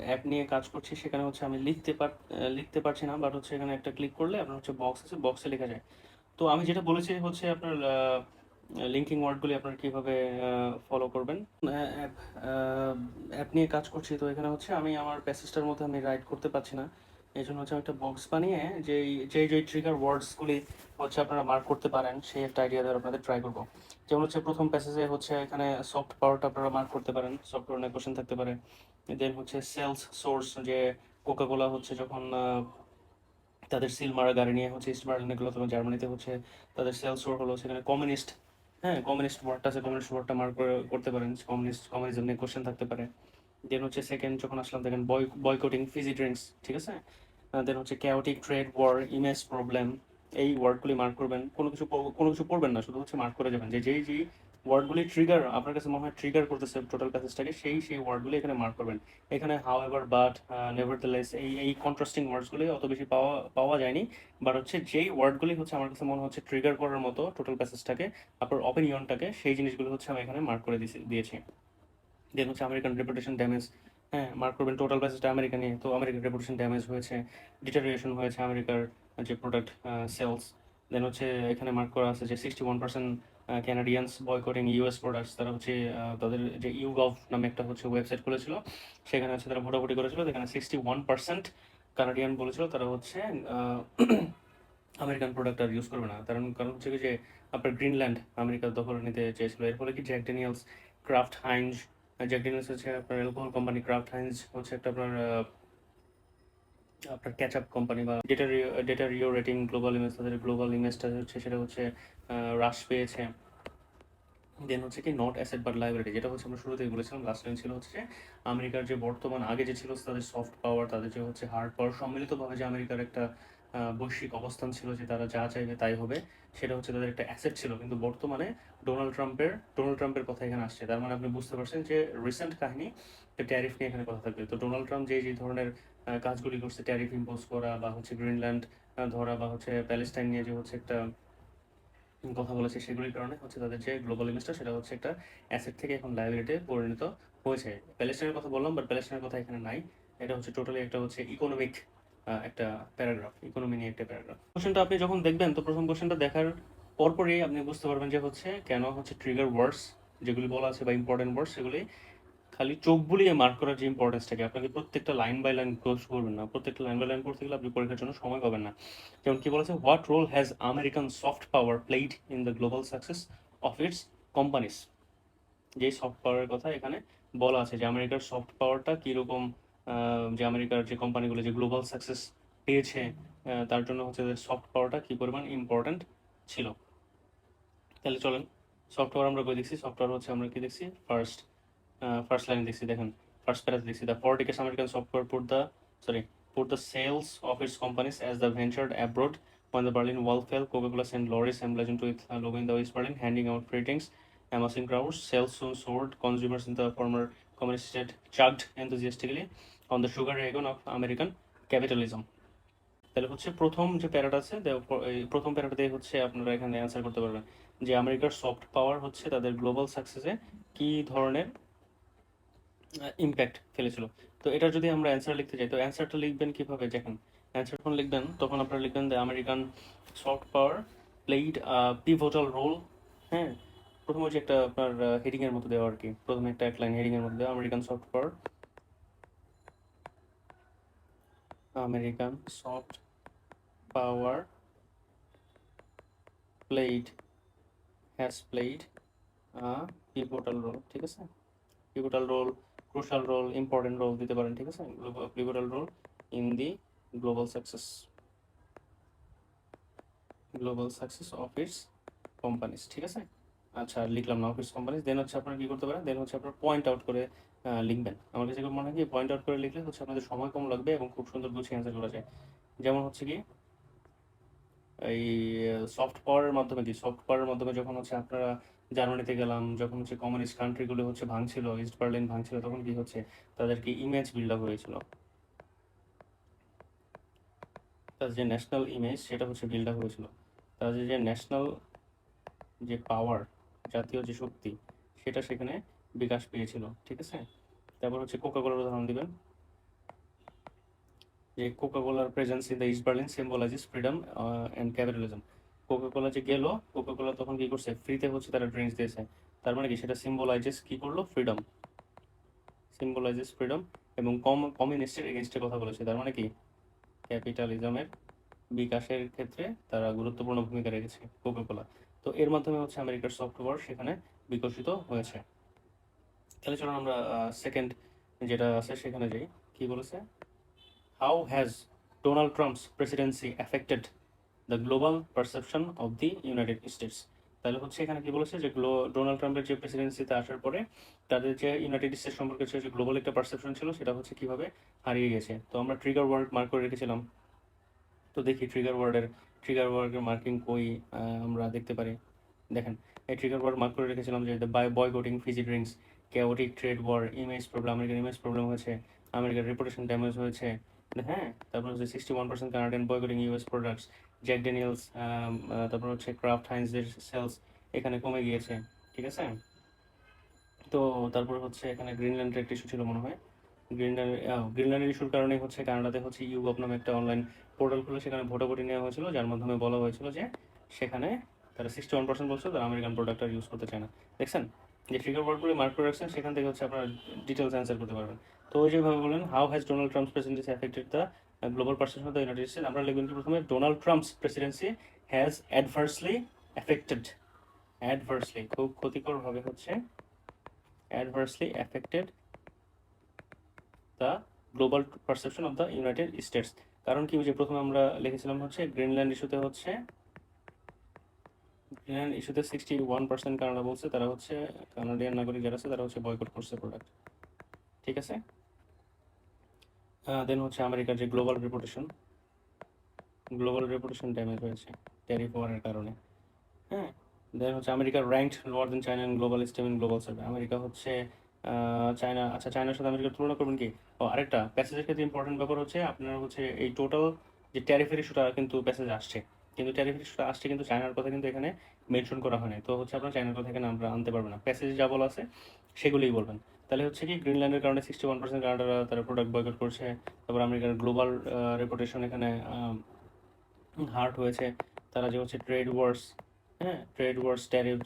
A: অ্যাপ নিয়ে কাজ করছি, সেখানে হচ্ছে আমি লিখতে পারছি না, বাট হচ্ছে এখানে একটা ক্লিক করলে আপনার হচ্ছে বক্স আছে, বক্সে লেখা যায়। তো আমি যেটা বলেছি হচ্ছে আপনার লিঙ্কিং ওয়ার্ডগুলি আপনার কিভাবে ফলো করবেন। অ্যাপ অ্যাপ নিয়ে কাজ করছি, তো এখানে হচ্ছে আমি আমার প্যাসেজটার মধ্যে আমি রাইট করতে পারছি না, এই জন্য হচ্ছে আমি একটা বক্স বানিয়ে যেই ট্রিগার ওয়ার্ডসগুলি হচ্ছে আপনারা মার্ক করতে পারেন সেই একটা আইডিয়া দিয়ে আপনাদের ট্রাই করবো। যেমন হচ্ছে প্রথম প্যাসেজে হচ্ছে এখানে সফট পাওয়ারটা আপনারা মার্ক করতে পারেন, সফট পাওয়ার নিয়ে কোশ্চেন থাকতে পারে। দেন হচ্ছে সেলস সোর্স, যে কোকাকোলা হচ্ছে যখন তাদের সিল মারা গাড়ি নিয়ে হচ্ছে ইস্ট বার্লিনে গেলো, তখন জার্মানিতে হচ্ছে তাদের সেলস শোর হলো, সেখানে কমিউনিস্ট, হ্যাঁ কমিউনিস্ট ওয়ার্ডটা আছে, কমিউনিস্ট ওয়ার্ডটা মার্ক করতে পারেন, কমিউনিজম নিয়ে কোশ্চেন থাকতে পারে। দেন হচ্ছে সেকেন্ড যখন আসলাম দেখেন বয়কটিং ফিজি ড্রিঙ্কস, ঠিক আছে। দেন হচ্ছে chaotic trade war, image problem, এই ওয়ার্ডগুলি মার্ক করবেন, কোনো কিছু পড়বেন না, শুধু হচ্ছে মার্ক করে যাবেন, যেই ওয়ার্ডগুলি ট্রিগার আপনার কাছে মনে হয় ট্রিগার করতেছে টোটাল প্যাসেজটাকে, সেই ওয়ার্ডগুলি এখানে মার্ক করবেন। এখানে হাউ এভার, বাট, নেভারথেলেস, এই কন্ট্রাস্টিং ওয়ার্ডসগুলি অত বেশি পাওয়া পাওয়া যায়নি, বাট হচ্ছে যেই ওয়ার্ডগুলি হচ্ছে আমার কাছে মনে হচ্ছে ট্রিগার করার মতো টোটাল প্যাসেজটাকে, আপনার অপিনিয়নটাকে, সেই জিনিসগুলো হচ্ছে আমি এখানে মার্ক করে দিয়েছি। দেন হচ্ছে আমেরিকান রেপুটেশন ড্যামেজ, হ্যাঁ মার্ক করবেন, টোটাল প্যাসেজটা আমেরিকা নিয়ে, তো আমেরিকার রেপুটেশন ড্যামেজ হয়েছে, ডিটারিয়েশন হয়েছে আমেরিকার যে প্রোডাক্ট সেলস। দেন হচ্ছে এখানে মার্ক করা আছে যে 61% ক্যানাডিয়ানস বয়কটিং ইউএস প্রোডাক্টস, তারা হচ্ছে তাদের যে ইউগভ নামে একটা হচ্ছে ওয়েবসাইট খুলেছিল, সেখানে হচ্ছে তারা ভোটাভুটি করেছিল, যেখানে 61% কানাডিয়ান বলেছিল তারা হচ্ছে আমেরিকান প্রোডাক্ট আর ইউজ করবে না। কারণ কারণ হচ্ছে কি যে আপনার গ্রিনল্যান্ড আমেরিকা দখল নিতে চেয়েছিল, এর ফলে কি Jack Daniels, Kraft Heinz, Jack Daniels হচ্ছে আপনার অ্যালকোহল কোম্পানি, ক্রাফট হাইঞ্জ হচ্ছে একটা আপনার ক্যাচআপ কোম্পানি, বা deteriorating global image, তাদের গ্লোবাল ইমেজটা হচ্ছে সেটা হচ্ছে হ্রাস পেয়েছে। দেন হচ্ছে কি নট অ্যাসেট বাট লাইবিলিটি, যেটা হচ্ছে আমরা শুরুতেই বলেছিলাম, লাস্ট লাইন ছিল হচ্ছে যে আমেরিকার যে বর্তমান আগে যে ছিল তাদের সফট পাওয়ার, তাদের যে হচ্ছে হার্ড পাওয়ার, সম্মিলিতভাবে যে আমেরিকার একটা বৈশ্বিক অবস্থান ছিল যে তারা যা চাইবে তাই হবে, সেটা হচ্ছে তাদের একটা অ্যাসেট ছিল। কিন্তু বর্তমানে ডোনাল্ড ট্রাম্পের কথা এখানে আসছে, তার মানে আপনি বুঝতে পারছেন যে রিসেন্ট কাহিনী, ট্যারিফ নিয়ে এখানে কথা থাকবে। তো ডোনাল্ড ট্রাম্প যে ধরনের কাজগুলি করছে, ট্যারিফ ইম্পোজ করা, বা হচ্ছে গ্রিনল্যান্ড ধরা, বা হচ্ছে প্যালেস্টাইন নিয়ে যে হচ্ছে একটা কথা বলেছে, সেগুলির কারণে হচ্ছে তাদের যে গ্লোবাল ইমেজটা সেটা হচ্ছে একটা অ্যাসেট থেকে এখন লায়াবিলিটি পরিণত হয়েছে। প্যালেস্টাইনের কথা বললাম, বাট প্যালেস্টাইনের কথা এখানে নাই, এটা হচ্ছে টোটালি একটা হচ্ছে ইকোনমিক একটা প্যারাগ্রাফ, ইকোনমি নিয়ে একটা প্যারাগ্রাফ। কোশ্চেনটা আপনি যখন দেখবেন, তো প্রথম কোশ্চেনটা দেখার পরপরই আপনি বুঝতে পারবেন যে হচ্ছে কেন হচ্ছে ট্রিগার ওয়ার্ডস যেগুলি বলা আছে বা ইম্পর্টেন্ট ওয়ার্ডস, সেগুলি খালি চোখ বুলিয়ে মার্ক করার যে ইম্পর্টেন্সটাকে, আপনাকে প্রত্যেকটা লাইন বাই লাইন ক্লোজ করবেন না, প্রত্যেকটা লাইন বাই লাইন করতে গেলে আপনি পরীক্ষার জন্য সময় পাবেন না। যেমন কি বলেছে, what role has American soft power played in the global success of its companies, যে সফট পাওয়ারের কথা এখানে বলা আছে, যে আমেরিকার সফট পাওয়ারটা কীরকম, যে আমেরিকার যে কোম্পানিগুলো যে গ্লোবাল সাকসেস পেয়েছে, তার জন্য হচ্ছে সফট পাওয়ারটা কী পরিমাণ ইম্পর্ট্যান্ট ছিল। তাহলে চলেন, সফটওয়্যার আমরা কই দেখছি, সফটওয়্যার হচ্ছে আমরা কি দেখছি, ফার্স্ট লাইন দেখছি, দেখেন ফার্স্ট প্যারাতে দেখছি, the for decades American software put the sales of its companies as they ventured abroad. When the Berlin Wall fell, Coca-Cola sent lorries emblazoned with logo in the West Berlin, handing out free drinks, amassing crowds. Sales soon soared. Consumers in the former communist state chugged enthusiastically on the sugar wagon of American capitalism. তাহলে হচ্ছে প্রথম যে প্যারাটা আছে, এই প্রথম প্যারাটাতে হচ্ছে আপনারা এখানে অ্যান্সার করতে পারবেন যে আমেরিকার সফট পাওয়ার হচ্ছে তাদের গ্লোবাল সাকসেসে কি ধরনের ইম্প্যাক্ট ফেলেছিল। তো এটা যদি আমরা অ্যান্সার লিখতে চাই তো অ্যান্সারটা লিখবেন কিভাবে, যখন অ্যান্সার যখন লিখবেন তখন আপনারা লিখবেন the American soft power played pivotal role. হ্যাঁ, প্রথমে হচ্ছে একটা আপনার হেডিং এর মতো দেওয়া আর কি, প্রথমে একটা এক লাইন হেডিং এর মধ্যে দেওয়া American soft power, American soft power played has played pivotal role. ঠিক আছে, pivotal role, crucial role, important role দিতে পারেন। ঠিক আছে, pivotal role in the global success of its companies. ঠিক আছে, আচ্ছা লিখলাম না অফ ইটস কোম্পানিজ। দেন হচ্ছে আপনারা কি করতে পারেন, দেন হচ্ছে আপনারা পয়েন্ট আউট করে লিখবেন। আমার কাছে মনে হয় কি পয়েন্ট আউট করে লিখলে হচ্ছে আপনাদের সময় কম লাগবে এবং খুব সুন্দর গুছিয়ে অ্যান্সার করা যায়। যেমন হচ্ছে কি এই সফট পাওয়ারের মাধ্যমে, কি সফট পাওয়ারের মাধ্যমে যখন হচ্ছে আপনারা জার্মানিতে গেলাম, যখন হচ্ছে কমিউনিস্ট কান্ট্রিগুলো হচ্ছে ভাঙছিল, ইস্ট বার্লিন ভাঙছিল, তখন কি হচ্ছে তাদেরকে ইমেজ বিল্ড আপ হয়েছিল, তাদের যে ন্যাশনাল ইমেজ সেটা হচ্ছে বিল্ড আপ হয়েছিল, তাদের যে ন্যাশনাল যে পাওয়ার, জাতীয় যে শক্তি, সেটা সেখানে বিকাশ পেয়েছিল। ঠিক আছে, তারপর হচ্ছে কোকাকোলার উদাহরণ দিবেন যে কোকাকোলার presence in the East Berlin symbolizes freedom and capitalism. Coca-Cola যে গেল, কোকাকোলা তখন কি করছে, ফ্রিতে হচ্ছে তারা ড্রিঙ্কস দিয়েছে, তার মানে কি সেটা সিম্বলাইজেস কি করলো, ফ্রিডম, সিম্বলাইজেস ফ্রিডম, এবং কমিউনিস্টের এগেনস্টে কথা বলেছে, তার মানে কি ক্যাপিটালিজমের বিকাশের ক্ষেত্রে তারা গুরুত্বপূর্ণ ভূমিকা রেখেছে কোকাকোলা। তো এর মাধ্যমে হচ্ছে আমেরিকার সফট পাওয়ার সেখানে বিকশিত হয়েছে। তাহলে চলুন আমরা সেকেন্ড যেটা আছে সেখানে যাই। কি বলেছে, how has Donald Trump's Presidency affected the global perception of the United states. তাহলে হচ্ছে এখানে কি বলেছে যে ডোনাল্ড ট্রাম্পের যে প্রেসিডেন্সিতে আসার পরে তাদের যে ইউনাইটেড স্টেটস সম্পর্কে যে গ্লোবাল একটা পারসেপশন ছিল সেটা হচ্ছে কিভাবে হারিয়ে গেছে। তো আমরা ট্রিগার ওয়ার্ড মার্ক করে রেখেছিলাম, তো দেখি ট্রিগার ওয়ার্ডের মার্কিং কই আমরা দেখতে পারি। দেখেন, এই ট্রিগার ওয়ার্ড মার্ক করে রেখেছিলাম যে by boycotting Fiji drinks, chaotic trade war, image problem, American image problem হয়েছে, আমেরিকার রেপুটেশন ড্যামেজ হয়েছে। হ্যাঁ, তারপর হচ্ছে 61% Canadian boycotting US products, Jack Daniels, তারপর হচ্ছে ক্রাফট হাইন্সের সেলস এখানে কমে গিয়েছে। ঠিক আছে, তো তারপর হচ্ছে এখানে গ্রিনল্যান্ডের একটা ইস্যু ছিল মনে হয়, গ্রিনল্যান্ডের ইস্যুর কারণে হচ্ছে কানাডাতে হচ্ছে ইউগভ নামে একটা অনলাইন পোর্টাল খুলে সেখানে ভোটাভুটি নেওয়া হয়েছিল, যার মাধ্যমে বলা হয়েছিল যে সেখানে তারা 61% বলছে তারা আমেরিকান প্রোডাক্ট আর ইউজ করতে চায় না। দেখছেন, যে ট্রিগার ওয়ার্ডগুলি মার্ক করে রাখছেন সেখান থেকে হচ্ছে আপনারা ডিটেলস অ্যান্সার করতে পারবেন। তো ওই যেভাবে বলেন how has Donald Trump's Presidency affected the global perception of the United states, আমরা লিখবেন কি প্রথমে Donald Trump's Presidency has adversely affected, adversely খুব ক্ষতিকরভাবে হচ্ছে adversely affected the global perception of the United states. কারণ কি, যে প্রথমে আমরা লিখেছিলাম হচ্ছে গ্রিনল্যান্ড ইস্যুতে 61% কানাডা বলছে তারা হচ্ছে কানাডিয়ান নাগরিক যারা আছে তারা হচ্ছে বয়কট করছে প্রোডাক্ট। ঠিক আছে, দেন হচ্ছে আমেরিকার যে গ্লোবাল রেপুটেশন ড্যামেজ হয়েছে ট্যারিফ ওয়ারের কারণে। হ্যাঁ, দেন হচ্ছে আমেরিকার ranked lower than China in global STEM in global survey, America হচ্ছে চায়না, আচ্ছা চায়নার সাথে আমেরিকার তুলনা করবেন কি। ও আরেকটা প্যাসেজের ক্ষেত্রে ইম্পর্টেন্ট ব্যাপার হচ্ছে আপনার হচ্ছে এই টোটাল যে ট্যারিফের ইস্যুটা কিন্তু প্যাসেজে আসছে, কিন্তু ট্যারিফের ইস্যুটা আসছে কিন্তু চায়নার কথা কিন্তু এখানে মেনশন করা হয় নাই। তো হচ্ছে আপনার চায়নার কথা এখানে আমরা আনতে পারবেন না, প্যাসেজে যা বলা আছে সেগুলোই বলবেন। তাহলে হচ্ছে কি গ্রিনল্যান্ডের কারণে 61% কানাডারা তারা প্রোডাক্ট বয়কট করছে, তারপর আমেরিকার গ্লোবাল রেপুটেশন এখানে হার্ট হয়েছে, তারা যে হচ্ছে ট্রেড ওয়ার্স ট্যারিফ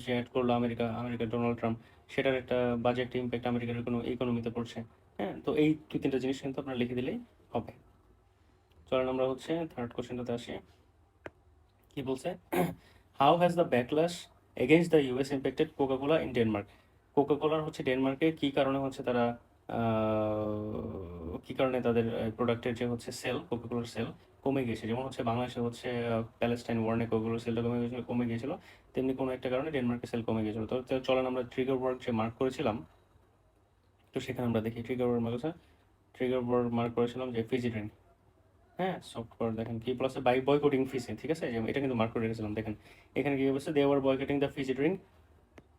A: যে অ্যাড করলো আমেরিকার ডোনাল্ড ট্রাম্প, সেটার একটা বাজে একটা ইম্প্যাক্ট আমেরিকার কোনো ইকোনমিতে পড়ছে। হ্যাঁ, তো এই দুই তিনটা জিনিস কিন্তু আপনারা লিখে দিলেই হবে। চলেন আমরা হচ্ছে থার্ড কোশ্চেনটাতে আসি। কি বলছে, how has the backlash against the US impacted Coca-Cola in Denmark. কোকাকোলার হচ্ছে ডেনমার্কে কি কারণে হচ্ছে তারা কি কারণে তাদের প্রোডাক্টের যে হচ্ছে কোকাকোলার সেল কমে গিয়েছে, যেমন হচ্ছে বাংলাদেশে হচ্ছে প্যালেস্টাইন ওয়ার্নে কোকাকোলার সেলটা কমে গিয়েছিল, তেমনি কোনো একটা কারণে ডেনমার্কের সেল কমে গিয়েছিল। তো চলেন আমরা ট্রিগার ওয়ার্ড যে মার্ক করেছিলাম, তো সেখানে আমরা দেখি ট্রিগার ওয়ার্ড মার্ক করেছিলাম যে ফিজি ড্রিঙ্ক। হ্যাঁ, সফটওয়্যার দেখেন কি প্লাস বাই বয়কটিং ফিজি, ঠিক আছে, এটা কিন্তু মার্ক করে রেখেছিলাম। দেখেন এখানে কি বলছে, they were boycotting the Fiji drink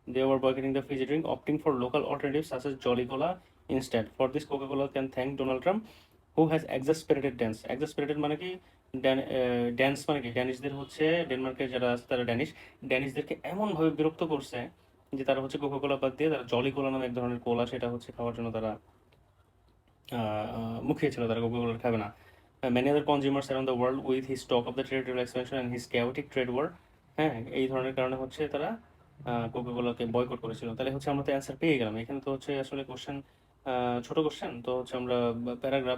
A: They were boycotting the fizzy drink, opting for local alternatives such as Jolly Cola instead. For this, Coca-Cola can thank Donald Trump, who has exasperated dance. Exasperated মানে কি? Dance মানে কি? ড্যানিশদের হচ্ছে ডেনমার্কের যারা আছে তারা ড্যানিশদেরকে এমনভাবে বিরক্ত করছে যে তারা হচ্ছে কোকা কোলা বাদ দিয়ে তারা জলি কোলা নামে এক ধরনের কোলা সেটা হচ্ছে খাওয়ার জন্য তারা মুখিয়েছিল, তারা কোকা-কোলা খাবে না। Many other consumers around the world with his talk of the territorial expansion and his chaotic trade war, হ্যাঁ, এই ধরনের কারণে হচ্ছে তারা কোকা-কোলাকে বয়কট করেছিল। তাহলে হচ্ছে আমরা তো অ্যান্সার পেয়ে গেলাম। এখানে তো হচ্ছে আসলে কোশ্চেন ছোট কোশ্চেন, তো হচ্ছে আমরা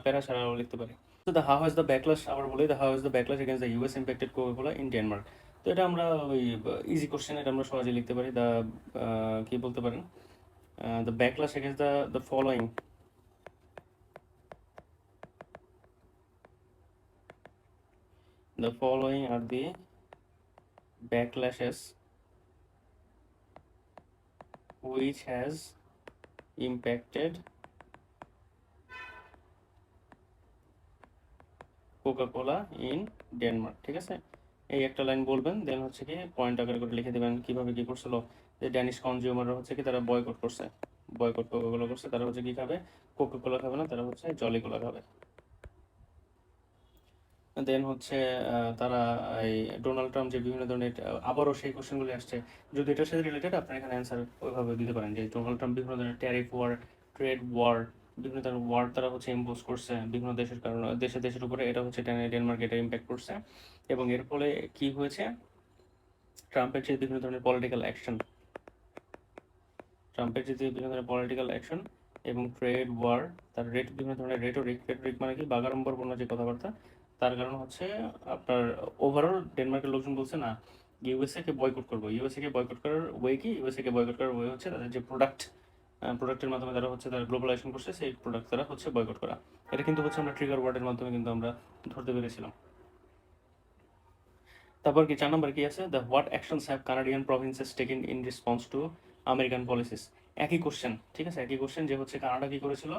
A: প্যারা ছাড়াও লিখতে পারি। তো the how has the backlash, আবার বলি the how has the backlash against the US impacted Coca-Cola in Denmark. তো এটা আমরা ওই ইজি কোশ্চেন, এটা আমরা সহজে লিখতে পারি। দ্য কি বলতে পারেন, the backlash against the following, the following are the backlashes which has impacted Coca-Cola in Denmark. ঠিক আছে, এই একটা লাইন বলবেন, দেন হচ্ছে কি পয়েন্ট আকারে করে লিখে দেবেন কিভাবে কি করছিল। যে ড্যানিশ কনজিউমাররা হচ্ছে কি তারা বয়কট করছে, বয়কট কোকা-কোলা করছে, তারা হচ্ছে কি খাবে, কোকা-কোলা খাবে না, তারা হচ্ছে জলি কোলা খাবে। দেন হচ্ছে তারা এই ডোনাল্ড ট্রাম্প যে বিভিন্ন ধরনের আবারও সেই কোশ্চেনগুলি আসছে, যদি এটার সাথে রিলেটেড আপনার এখানে অ্যান্সার ওইভাবে দিতে পারেন যে ডোনাল্ড ট্রাম্প বিভিন্ন ধরনের ট্যারিফ ওয়ার, ট্রেড ওয়ার, বিভিন্ন ধরনের ওয়ার তারা হচ্ছে ইম্পোজ করছে বিভিন্ন দেশের কারণে, দেশের উপরে, এটা হচ্ছে ডেনমার্ক এটা ইম্প্যাক্ট করছে। এবং এর ফলে কি হয়েছে, ট্রাম্পের যে বিভিন্ন ধরনের পলিটিক্যাল অ্যাকশন, এবং ট্রেড ওয়ার, তার বিভিন্ন ধরনের রেটরিক মানে কি বাগাড়ম্বরপূর্ণ যে কথাবার্তা, তার কারণ হচ্ছে আপনার ওভারঅল ডেনমার্কের লোকজন বলছে না ইউএসএ কে বয়কট করবো। ইউএসএ কে বয়কট করার ওয়ে কি, ইউএসএ কে বয়কট করার ওয়ে হচ্ছে তাদের যে প্রোডাক্টের মাধ্যমে তারা হচ্ছে তারা গ্লোবালাইজেশন করছে, সেই প্রোডাক্ট তারা হচ্ছে বয়কট করা। এটা কিন্তু হচ্ছে আমরা ট্রিগার ওয়ার্ডের মাধ্যমে কিন্তু আমরা ধরতে পেরেছিলাম। তারপর কি 4 নম্বর কি আছে, the what actions have Canadian provinces taken in response to American policies. একই কোশ্চেন, ঠিক আছে, একই কোশ্চেন যে হচ্ছে কানাডা কি করেছিল,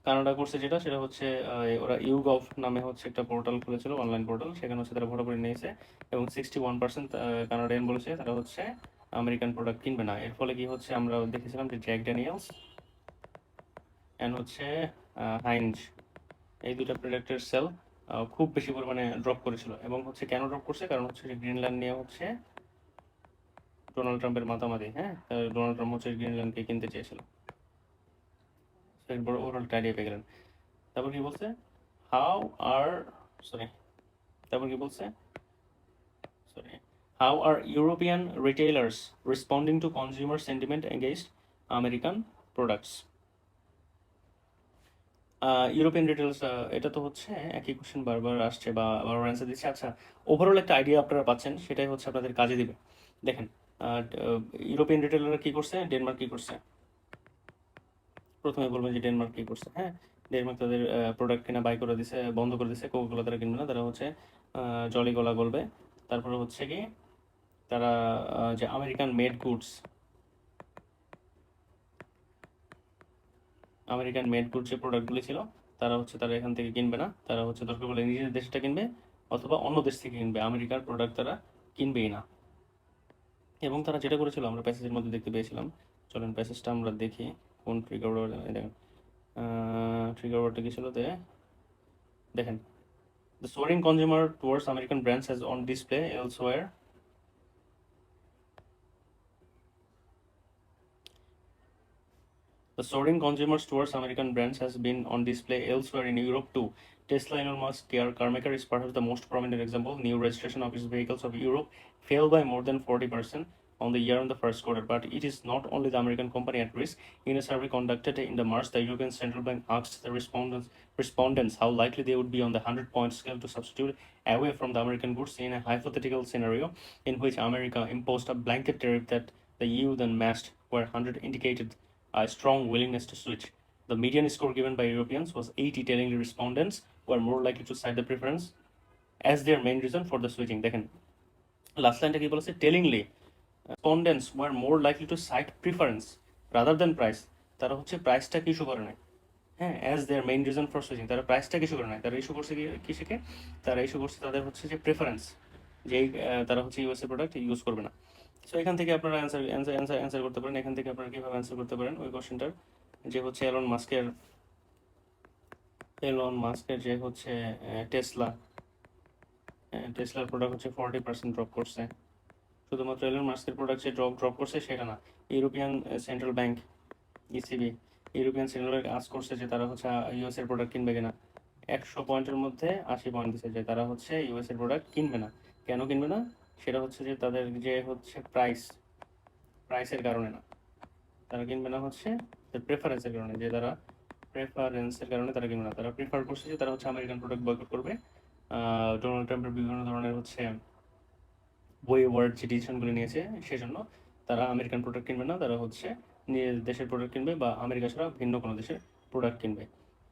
A: কানাডা করছে যেটা, সেটা হচ্ছে ওরা ইউগভ নামে হচ্ছে একটা পোর্টাল খুলেছিল, অনলাইন পোর্টাল, সেখানে হচ্ছে তারা ভোটাভুটি নিয়েছে এবং 61% কানাডিয়ান বলেছে তারা হচ্ছে আমেরিকান প্রোডাক্ট কিনবে না। এর ফলে কি হচ্ছে আমরা দেখেছিলাম যে জ্যাক ড্যানিয়েলস অ্যান্ড হচ্ছে হাইঞ্জ, এই দুটা প্রোডাক্টের সেল খুব বেশি পরিমাণে ড্রপ করেছিল। এবং হচ্ছে কেন ড্রপ করছে, কারণ হচ্ছে যে গ্রিনল্যান্ড নিয়ে হচ্ছে ডোনাল্ড ট্রাম্পের মাতামাতি, হ্যাঁ, ডোনাল্ড ট্রাম্প হচ্ছে গ্রিনল্যান্ডকে কিনতে চেয়েছিল। বড় ওভারঅল আইডিয়া পেয়ে গেলেন। তারপর কি বলছে, হাউ আর সরি তারপর কি বলছে sorry how are European retailers responding to consumer sentiment against American products. European retails, এটা তো হচ্ছে একই কোশ্চেন বারবার আসছে বা বারবার অ্যান্সার দিচ্ছে। আচ্ছা, ওভারঅল একটা আইডিয়া আপনারা পাচ্ছেন, সেটাই হচ্ছে আপনাদের কাজে দিবে। দেখেন, ইউরোপিয়ান রিটেলাররা কি করছে, ডেনমার্ক কি করছে, প্রথমে বলবেন যে ডেনমার্ক কি করছে। হ্যাঁ, ডেনমার্ক তাদের প্রোডাক্ট কেনা বাই করে দিছে, বন্ধ করে দিছে, কোকাকোলা তারা কিনবে না, তারা হচ্ছে জলি কোলা বলবে। তারপরে হচ্ছে কি তারা যে আমেরিকান মেড গুডস যে প্রোডাক্টগুলি ছিল তারা এখান থেকে কিনবে না, তারা হচ্ছে দরকার বলে নিজেদের দেশটা কিনবে অথবা অন্য দেশ থেকে কিনবে, আমেরিকার প্রোডাক্ট তারা কিনবেই না। এবং তারা যেটা করেছিল আমরা প্যাসেজের মধ্যে দেখতে পেয়েছিলাম, চলেন প্যাসেজটা আমরা দেখি কোন ট্রিগার ওয়ার্ড, দেখেন ট্রিগার ওয়ার্ডটা কি ছিল, দেখেন, the soaring consumer towards American brands has on display elsewhere. The soaring consumers towards American brands has been on display elsewhere in Europe too. Tesla Elon Musk carmaker is perhaps the most prominent example. New registration of its vehicles of Europe fell by more than 40% on the year in the first quarter. But it is not only the American company at risk. In a survey conducted in the March, the European Central Bank asked the respondents how likely they would be on the 100-point scale to substitute away from the American goods in a hypothetical scenario in which America imposed a blanket tariff that the EU then matched, where 100 indicated a strong willingness to switch. The median score given by Europeans was 80, telling the respondents were more likely to cite the preference as their main reason for the switching. দেখেন last লাইনটা কি বলেছে, টেলিংলি respondents were more likely to cite preference rather than price. তারা হচ্ছে প্রাইসটাকে issue করে নাই, হ্যাঁ, as there main reason for switching, তারা প্রাইসটাকে ইস্যু করে নাই, তারা ইস্যু করছে কিসেকে, তারা ইস্যু করছে তাদের হচ্ছে যে প্রেফারেন্স, যেই তারা হচ্ছে ইউএসএ প্রোডাক্ট ইউজ করবে না। সো এখান থেকে আপনারা অ্যান্সার করতে পারেন। এখান থেকে আপনারা কীভাবে অ্যান্সার করতে পারেন ওই কোশ্চেনটার, যে হচ্ছে এলন মাস্কের যে হচ্ছে টেসলার প্রোডাক্ট হচ্ছে 40% ড্রপ করছে। শুধুমাত্র এলন মাস্কের প্রোডাক্ট যে ড্রপ করছে সেটা না, European Central bank ECB, European Central bank আজ করছে যে তারা হচ্ছে ইউএস এর প্রোডাক্ট কিনবে কিনা। 100 পয়েন্টের মধ্যে 80 পয়েন্ট দিচ্ছে যে তারা হচ্ছে ইউএস এর প্রোডাক্ট কিনবে না। কেন কিনবে না? সেটা হচ্ছে যে তাদের যে হচ্ছে প্রাইসের কারণে না, তারা কিনবে না হচ্ছে প্রেফারেন্সের কারণে, যে তারা প্রেফারেন্সের কারণে তারা কিনবে না। তারা প্রেফার করছে যে তারা হচ্ছে আমেরিকান প্রোডাক্ট বয়কট করবে। ডোনাল্ড ট্রাম্পের বিভিন্ন ধরনের হচ্ছে ওয়ার্ড যে ডিসিশনগুলো নিয়েছে সেজন্য তারা আমেরিকান প্রোডাক্ট কিনবে না, তারা হচ্ছে নিজের দেশের প্রোডাক্ট কিনবে বা আমেরিকা ছাড়া ভিন্ন কোনো দেশের প্রোডাক্ট কিনবে।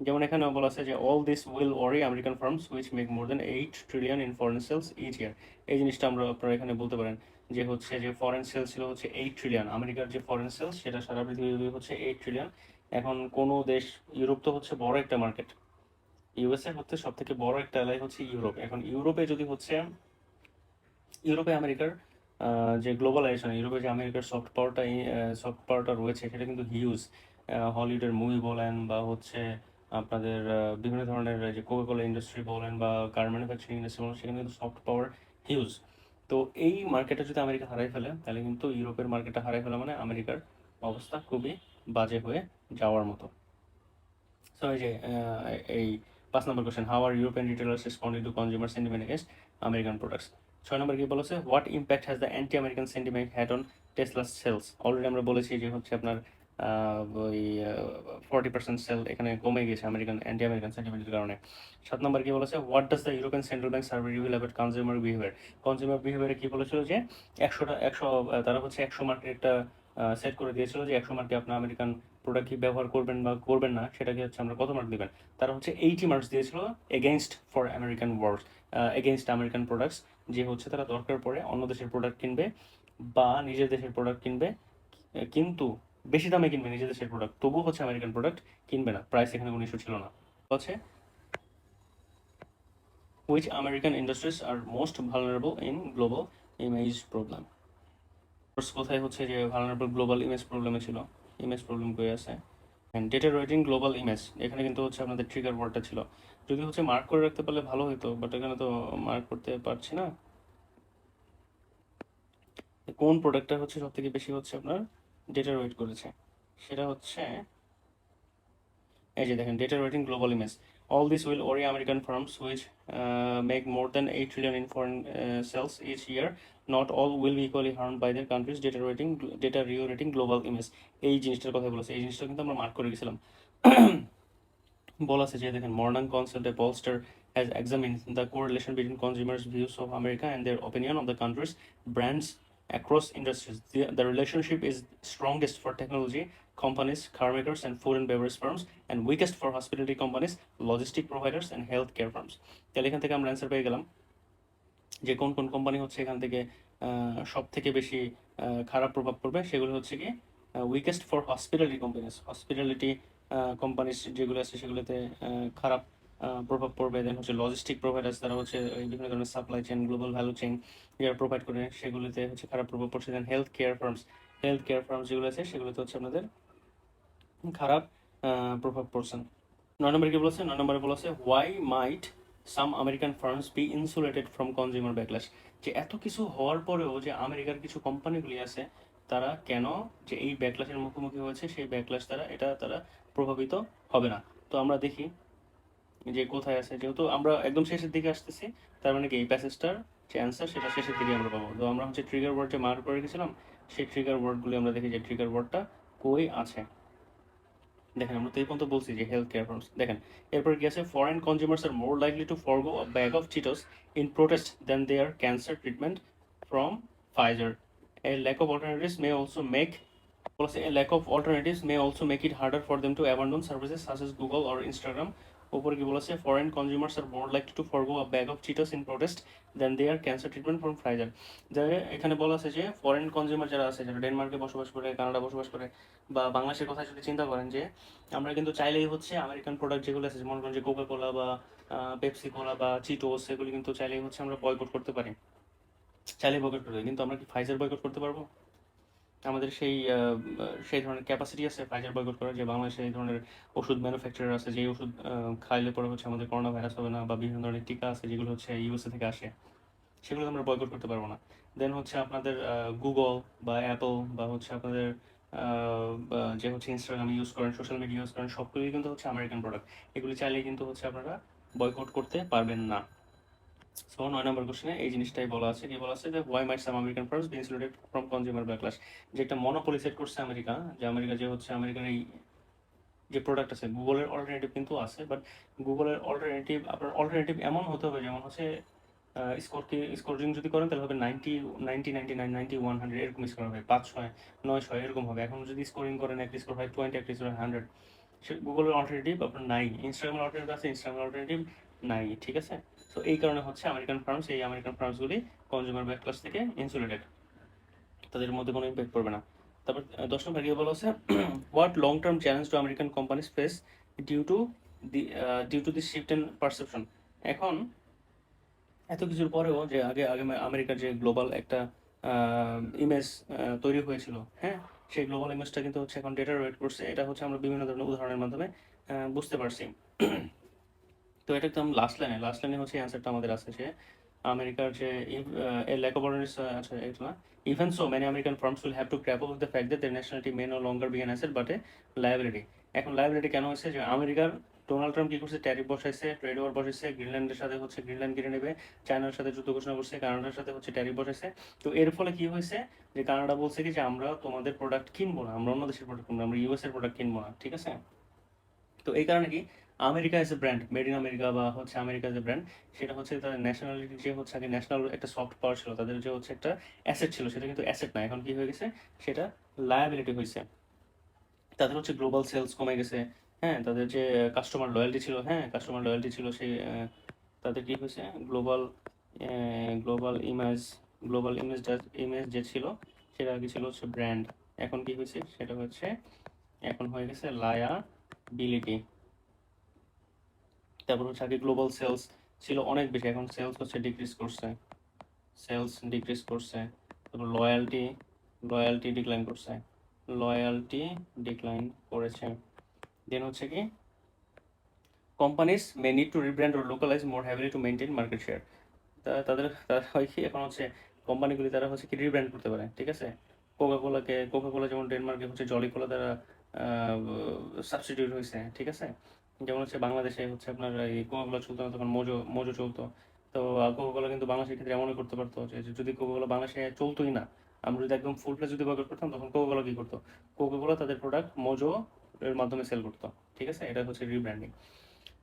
A: যেমন এখানে বলা আছে যে all this will worry American firms which make more than 8 trillion in foreign sales each year. এই জিনিসটা আপনারা এখানে বলতে পারেন যে হচ্ছে যে ফরেন সেলস ছিল হচ্ছে 8 ট্রিলিয়ন, আমেরিকার যে ফরেন সেলস সেটা সারা পৃথিবী হচ্ছে 8 ট্রিলিয়ন। এখন কোনো দেশ, ইউরোপ তো হচ্ছে বড় একটা মার্কেট, ইউএসএ হচ্ছে সব থেকে বড় একটা এলাই হচ্ছে ইউরোপ। এখন ইউরোপে আমেরিকার যে গ্লোবালাইজেশন, ইউরোপে যে আমেরিকার সফট পাওয়ারটা রয়েছে সেটা কিন্তু হিউজ। হলিউডের মুভি বলেন বা হচ্ছে আপনাদের বিভিন্ন ধরনের যে কোকাকোলা ইন্ডাস্ট্রি বলেন বা কার ম্যানুফ্যাকচারিং ইন্ডাস্ট্রি বলেন, সেখানে কিন্তু সফট পাওয়ার হিউজ। তো এই মার্কেটটা যদি আমেরিকা হারাই ফেলে তাহলে কিন্তু ইউরোপের মার্কেটটা হারাই ফেলে মানে আমেরিকার অবস্থা খুবই বাজে হয়ে যাওয়ার মতো। সো এই 5 number question, how are European retailers responding to consumer sentiment against American products. 6 number কি বলেছে, what impact has the anti American sentiment had on Tesla's sales. Already আমরা বলেছি যে হচ্ছে আপনার ওই 40% সেল এখানে কমে গেছে অ্যান্টি আমেরিকান সেন্টিমেন্টের কারণে। 7 নম্বর কি বলেছে, what does the European Central Bank survey reveal about consumer behaviour. Consumer বিহেভিয়ারে কি বলেছিল যে 100 তারা হচ্ছে 100 মার্কের একটা সেট করে দিয়েছিল যে 100 মার্কে আপনার আমেরিকান প্রোডাক্ট কি ব্যবহার করবেন বা করবেন না সেটাকে হচ্ছে আমরা কত মার্ক দেবেন। তারা হচ্ছে 80 মার্কস দিয়েছিল এগেইনস্ট আমেরিকান প্রোডাক্টস, যে হচ্ছে তারা দরকার পড়ে অন্য দেশের প্রোডাক্ট কিনবে বা নিজের দেশের প্রোডাক্ট কিনবে, কিন্তু বেশি দামে কিনবে নিজের দেশের প্রোডাক্ট, তবুও হচ্ছে আমেরিকান প্রোডাক্ট কিনবে না। প্রাইস এখানে কোনো ইস্যু ছিল না। হচ্ছে which American industries are most vulnerable in global image problem। কোথায় হচ্ছে যে ভালনারেবল গ্লোবাল ইমেজ প্রবলেমে ছিল, ইমেজ প্রবলেম কই আছে, ডেটারেটিং গ্লোবাল ইমেজ, এখানে কিন্তু হচ্ছে আপনাদের ট্রিগার ওয়ার্ডটা ছিল। যদি হচ্ছে মার্ক করে রাখতে পারলে ভালো হতো, বাট এখানে তো মার্ক করতে পারছি না। কোন প্রোডাক্টটা হচ্ছে সব থেকে বেশি হচ্ছে আপনার ডেটারেট করেছে, সেটা হচ্ছে এই যে দেখেন deteriorating global image. All this will worry American firms which make more than 8 trillion in foreign sales each year. Not all will be equally harmed by their countries deteriorating global image। এই জিনিসটার কথা বলেছে, এই জিনিসটা কিন্তু আমরা mark করে গেছিলাম। বলা আছে যে দেখেন, modern concept Polestar has examined the correlation between consumers' views of America and their opinion of the country's brands across industries. The relationship is strongest for technology companies, car makers, and food and beverage firms, and weakest for hospitality companies, logistic providers, and healthcare firms। তাহলে এখান থেকে আমরা answer পেয়ে গেলাম যে কোন কোন company হচ্ছে এখান থেকে সব থেকে বেশি খারাপ প্রভাব পড়বে। সেগুলো হচ্ছে কি উইকেস্ট ফর হসপিটালিটি কোম্পানিজ যেগুলো আছে সেগুলোতে খারাপ প্রভাব পড়বে। দেন হচ্ছে লজিস্টিক প্রোভাইডার্স, তারা হচ্ছে বিভিন্ন ধরনের supply chain, global value chain যারা প্রোভাইড করে সেগুলিতে হচ্ছে খারাপ প্রভাব পড়ছে। দেন হেলথ কেয়ার ফার্মস যেগুলো আছে সেগুলোতে হচ্ছে আপনাদের খারাপ প্রভাব পড়ছে। 9 নম্বরে কি বলেছে, 9 নম্বরে বলেছে why might some American firms be insulated from consumer backlash. যে এত কিছু হওয়ার পরেও যে আমেরিকার কিছু কোম্পানিগুলি আছে তারা কেন যে এই ব্যাকল্যাশের মুখোমুখি হয়েছে, সেই ব্যাকল্যাশ তারা প্রভাবিত হবে না। তো আমরা দেখি যে কোথায় আছে, যেহেতু আমরা একদম শেষের দিকে আসতেছি, তার মানে কি এই প্যাসেজটার যে অ্যান্সার সেটা শেষের দিকে আমরা পাবো। তো আমরা হচ্ছে ট্রিগার ওয়ার্ড যে মার্ক করে রেখেছিলাম সেই ট্রিগার ওয়ার্ডগুলি আমরা দেখি যে ট্রিগার ওয়ার্ডটা কই আছে। দেখেন আমরা তো এই পর্যন্ত বলছি যে হেলথ কেয়ার ফার্মস। দেখেন এরপর কি আছে, foreign consumers are more likely to forgo a bag of Cheetos in protest than their cancer treatment from Pfizer. A lack of alternatives may also make A lack of alternatives may also make it harder for them to abandon services such as Google or Instagram। উপরে কি বলেছে, foreign consumers are more like to forgo a bag of Cheetos in protest than they are cancer treatment from Pfizer. যে এখানে বলা আছে যে foreign consumer যারা আছে, যারা ডেনমার্কে বসবাস করে, কানাডা বসবাস করে, বা বাংলাদেশের কথা যদি চিন্তা করেন, যে আমরা কিন্তু চাইলেই হচ্ছে আমেরিকান প্রোডাক্ট যেগুলো আছে, মনে করেন যে কোকা কোলা বা পেপসি কোলা বা চিটোস, সেগুলি কিন্তু চাইলেই হচ্ছে আমরা বয়কট করতে পারি। চাইলে বয়কট করতে পারি, কিন্তু আমরা কি ফাইজার বয়কট করতে পারবো? আমাদের সেই ধরনের ক্যাপাসিটি আছে ফাইজার বয়কট করার, যে বাংলাদেশে এই ধরনের ওষুধ ম্যানুফ্যাকচারার আছে, যে ওষুধ খাইলে পরে হচ্ছে আমাদের করোনা ভাইরাস হবে না, বা বিভিন্ন ধরনের টিকা আছে যেগুলো হচ্ছে ইউএসএ থেকে আসে, সেগুলো তো আমরা বয়কট করতে পারবো না। দেন হচ্ছে আপনাদের গুগল বা অ্যাপল বা হচ্ছে আপনাদের যে হচ্ছে ইনস্টাগ্রাম ইউজ করেন, সোশ্যাল মিডিয়া ইউজ করেন, সবগুলোই কিন্তু হচ্ছে আমেরিকান প্রোডাক্ট। এগুলি চাইলেই কিন্তু হচ্ছে আপনারা বয়কট করতে পারবেন না। সো 9 নম্বর কোশ্চেনে এই জিনিসটাই বলা আছে, কি বলা আছে যে why might some American firms be insulated from consumer backlash. যে একটা মনোপলি সেট করছে আমেরিকা, যে আমেরিকা যে হচ্ছে আমেরিকার এই যে প্রোডাক্ট আছে, গুগলের অল্টারনেটিভ কিন্তু আছে, বাট গুগলের অল্টারনেটিভ আপনার অল্টারনেটিভ এমন হতে হবে যেমন হচ্ছে স্কোরিং যদি করেন তাহলে হবে 90, 90, 99, 90, 100 এরকম স্কোর হবে, 500, 900 এরকম হবে। এখন যদি স্কোরিং করেন একটা স্কোর হয় 20, একটা স্কোর হয় 100, সে গুগলের অল্টারনেটিভ আপনার নাই। ইনস্টাগ্রামের অল্টারনেটিভ আছে, ইনস্টাগ্রামের অল্টারনেটিভ নাই, ঠিক আছে? সো এই কারণে হচ্ছে আমেরিকান ফার্মস, এই আমেরিকান ফার্মসগুলি কনজিউমার ব্যাকলাস থেকে ইনসুলেটেড, তাদের মধ্যে কোনো ইম্প্যাক্ট পড়বে না। তারপর 10 নম্বর গিয়ে বলা হচ্ছে what long term challenge to American companies face due to due to the shift in perception. এখন এত কিছুর পরেও যে আগে আগে আমেরিকার যে গ্লোবাল একটা ইমেজ তৈরি হয়েছিল, হ্যাঁ, সেই গ্লোবাল ইমেজটা কিন্তু হচ্ছে এখন ডেটারেট করছে। এটা হচ্ছে আমরা বিভিন্ন ধরনের উদাহরণের মাধ্যমে বুঝতে পারছি। তো এটা একদম লাস্ট লাইনে হচ্ছে অ্যান্সারটা আমাদের আছে, যে আমেরিকার যে এর লেখাপড়ার আছে এটা না, even so many American firms will have to grapple with the fact that their nationality may no longer be an asset but a liability. এখন লায়াবিলিটি কেন হয়েছে? যে আমেরিকার ডোনাল্ড ট্রাম্প কি করছে, ট্যারিফ বসাইছে, ট্রেড ওয়ার বসাইছে, গ্রিনল্যান্ডের সাথে হচ্ছে গ্রিনল্যান্ড কিনে নেবে, চায়নার সাথে যুদ্ধ ঘোষণা করছে, কানাডার সাথে হচ্ছে ট্যারিফ বসাইছে। তো এর ফলে কি হয়েছে, যে কানাডা বলছে কি যে আমরা তোমাদের প্রোডাক্ট কিনবো না, আমরা অন্য দেশের প্রোডাক্ট কিনবো, আমরা ইউএস এর প্রোডাক্ট কিনবো না, ঠিক আছে? তো এই কারণে কি America as a brand, made in America বা হচ্ছে আমেরিকা এজ এ ব্র্যান্ড, সেটা হচ্ছে তাদের ন্যাশনালিটি, যে হচ্ছে আগে ন্যাশনাল একটা সফট পাওয়ার ছিল, তাদের যে হচ্ছে একটা অ্যাসেট ছিল, সেটা কিন্তু অ্যাসেট না, এখন কি হয়ে গেছে, সেটা লায়াবিলিটি হয়েছে। তাদের হচ্ছে গ্লোবাল সেলস কমে গেছে, হ্যাঁ, তাদের যে কাস্টমার লয়্যালটি ছিল, হ্যাঁ, কাস্টমার লয়্যালটি ছিল, সেই তাদের কি হয়েছে, global global image global image যে ছিল, সেটা আগে ছিল হচ্ছে ব্র্যান্ড, এখন কি হয়েছে, সেটা হচ্ছে এখন হয়ে গেছে লায়াবিলিটি। তারপর হচ্ছে আগে গ্লোবাল সেলস ছিল অনেক বেশি, এখন সেলস হচ্ছে ডিক্রিজ করছে, সেলস ডিক্রিজ করছে। তারপর লয়্যালটি ডিক্লাইন করছে, লয়্যালটি ডিক্লাইন করেছে। দেন হচ্ছে কি companies may need to rebrand or localise more heavily to maintain market share. তাদের হয় কি, এখন হচ্ছে কোম্পানিগুলি তারা হচ্ছে কি রিব্র্যান্ড করতে পারে, ঠিক আছে? কোকা কোলা যেমন ডেনমার্কে হচ্ছে জলি কোলা দ্বারা সাবস্টিটিউট হয়েছে, ঠিক আছে? যেমন হচ্ছে বাংলাদেশে হচ্ছে আপনার এই কোকা কোলা চলতো না, তখন মোজো মোজো চলতো। তো কোকা কোলা কিন্তু বাংলাদেশের ক্ষেত্রে এমনই করতে পারতো যে যে যদি কোকা কোলা বাংলাদেশে চলতোই না, আমরা যদি একদম ফুল প্লেস যদি বয়কট করতাম, তখন কোকা কোলা কি করতো, কোকা কোলা তাদের প্রোডাক্ট মোজো এর মাধ্যমে সেল করতো, ঠিক আছে? এটা হচ্ছে রিব্র্যান্ডিং।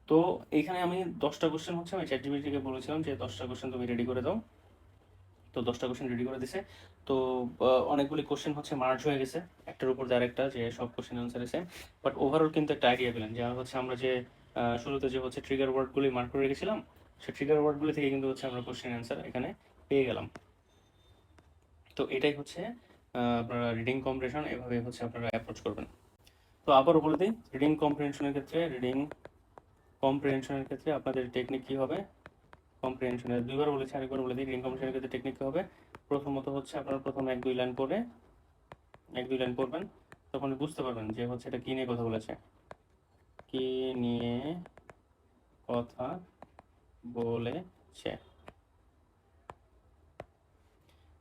A: তো এইখানে আমি 10টা কোশ্চেন হচ্ছে আমি চ্যাটজিপিটিকে বলেছিলাম যে 10টা কোশ্চেন তুমি রেডি করে দাও। তো 10টা কোশ্চেন রেডি করে দিছে। তো অনেকগুলি কোশ্চেন হচ্ছে মার্জ হয়ে গেছে একটার উপর দিয়ে আরেকটা, যে সব কোশ্চেন আনসার এসে, বাট ওভারঅল কিন্তু একটা আইডিয়া পেলেন, যে হচ্ছে আমরা যে শুরুতে যে হচ্ছে ট্রিগার ওয়ার্ডগুলি মার্ক করে রেখেছিলাম, সেই ট্রিগার ওয়ার্ডগুলি থেকে কিন্তু হচ্ছে আমরা কোশ্চেন অ্যান্সার এখানে পেয়ে গেলাম। তো এটাই হচ্ছে আপনারা রিডিং কম্প্রিহেনশন এভাবে হচ্ছে আপনারা অ্যাপ্রোচ করবেন। তো আবারও বলে দিই, রিডিং কম্প্রিহেনশনের ক্ষেত্রে আপনাদের টেকনিক কী হবে, কম্প্রিহেনশনের দুইবার বলেছি, আরেকবার বলে দিই, রিডিং কম্প্রিহেনশনের ক্ষেত্রে টেকনিক কী হবে। প্রথমত হচ্ছে আপনারা প্রথম 1-2 লাইন পড়বেন, তখন বুঝতে পারবেন যে হচ্ছে এটা কী নিয়ে কথা বলেছে, কী নিয়ে কথা বলেছে।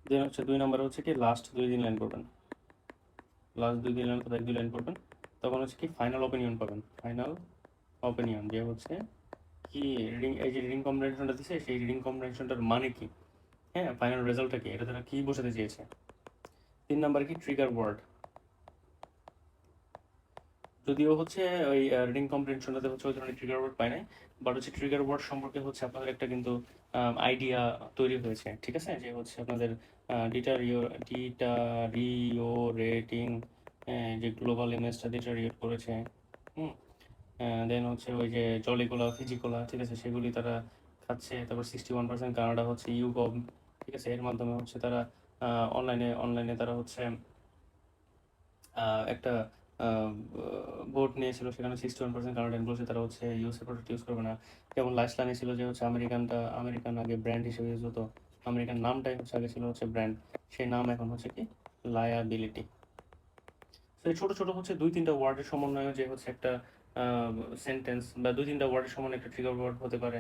A: দেন হচ্ছে 2 নম্বর হচ্ছে কি লাস্ট 2-3 লাইন পড়বেন, লাস্ট 2-3 লাইন অথবা 1-2 লাইন পড়বেন, তখন হচ্ছে কি ফাইনাল অপিনিয়ন পাবেন, ফাইনাল অপিনিয়ন, যে হচ্ছে কি রিডিং, এই যে রিডিং কম্প্রিহেনশনটা দিছে, সেই রিডিং কম্প্রিহেনশনটার মানে কি, হ্যাঁ, ফাইনাল রেজাল্টটা কি, এটা তারা কী বোঝাতে চেয়েছে। 3 নম্বর কি ট্রিগার ওয়ার্ড, যদিও হচ্ছে ওই রিডিং কম্প্রিহেনশনটাতে হচ্ছে ওই ধরনের ট্রিগার ওয়ার্ড পাই নাই, বাট হচ্ছে ট্রিগার ওয়ার্ড সম্পর্কে হচ্ছে আপনাদের একটা কিন্তু আইডিয়া তৈরি হয়েছে, ঠিক আছে? যে হচ্ছে আপনাদের ডিটারিওরেটিং, যে গ্লোবাল ইমেজটা ডিটারিওরেট করেছে, হুম, দেন হচ্ছে ওই যে জলিকোলা ফিজিকোলা, ঠিক আছে, সেগুলি তারা খাচ্ছে। তারপর 61% কানাডা হচ্ছে ইউগম, ঠিক আছে, এর মাধ্যমে হচ্ছে তারা অনলাইনে তারা হচ্ছে একটা ভোট নিয়েছিল, সেখানে 61% কানাডিয়ান বলছে তারা হচ্ছে ইউএসএ প্রোডাক্ট ইউজ করবে না। যেমন লাস্ট লাইনে ছিল যে হচ্ছে আমেরিকান আগে ব্র্যান্ড হিসেবে ইউজ হতো, আমেরিকান নামটাই হচ্ছে আগে ছিল হচ্ছে ব্র্যান্ড, সেই নাম এখন হচ্ছে কি লায়াবিলিটি। তো এই ছোট ছোট হচ্ছে 2-3টা ওয়ার্ডের সমন্বয়ে যে হচ্ছে একটা সেন্টেন্স বা 2-3টা ওয়ার্ডের সমন্বয়ে একটা ট্রিগার ওয়ার্ড হতে পারে,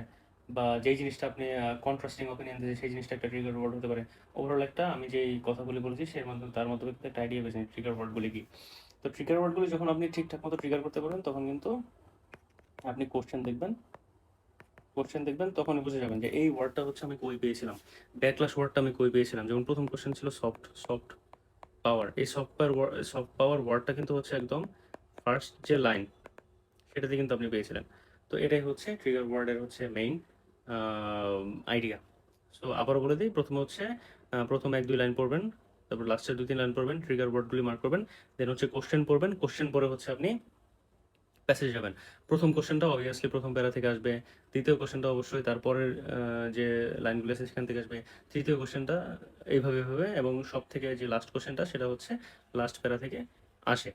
A: বা যেই জিনিসটা আপনি কন্ট্রাস্টিং ওপিনিয়ন দিয়েছে সেই জিনিসটা একটা ট্রিগার ওয়ার্ড হতে পারে। ওভারঅল একটা আমি যেই কথাগুলি বলেছি সেই মাধ্যমে তার মাধ্যমে কিন্তু একটা আইডিয়া পেয়েছেন ট্রিগার ওয়ার্ডগুলি কি। তো ট্রিগার ওয়ার্ডগুলি যখন আপনি ঠিকঠাক মতো ট্রিগার করতে পারবেন তখন কিন্তু আপনি কোশ্চেন দেখবেন তখনই বুঝে যাবেন যে এই ওয়ার্ডটা হচ্ছে আমি কই পেয়েছিলাম, ব্যাকলাস ওয়ার্ডটা আমি কই পেয়েছিলাম। যেমন প্রথম কোশ্চেন ছিল সফট সফট পাওয়ার, এই সফট পাওয়ার ওয়ার্ডটা কিন্তু হচ্ছে একদম ফার্স্ট যে লাইন সেটাতে কিন্তু আপনি পেয়েছিলেন। তো এটাই হচ্ছে ট্রিগার ওয়ার্ডের হচ্ছে মেইন আইডিয়া। সো আবারও বলে দিই, প্রথমে হচ্ছে প্রথম 1-2 লাইন পড়বেন, তারপর লাস্টের 2-3 লাইন পড়বেন, ট্রিগার ওয়ার্ডগুলি মার্ক করবেন, দেন হচ্ছে কোশ্চেন পড়বেন, কোশ্চেন পরে হচ্ছে আপনি প্যাসেজে যাবেন। প্রথম কোশ্চেনটা অবভিয়াসলি প্রথম প্যারা থেকে আসবে, দ্বিতীয় কোশ্চেনটা অবশ্যই তারপরের যে লাইনগুলো আছে সেখান থেকে আসবে, তৃতীয় কোশ্চেনটা এইভাবে এভাবে, এবং সব থেকে যে লাস্ট কোশ্চেনটা সেটা হচ্ছে লাস্ট প্যারা থেকে আসে।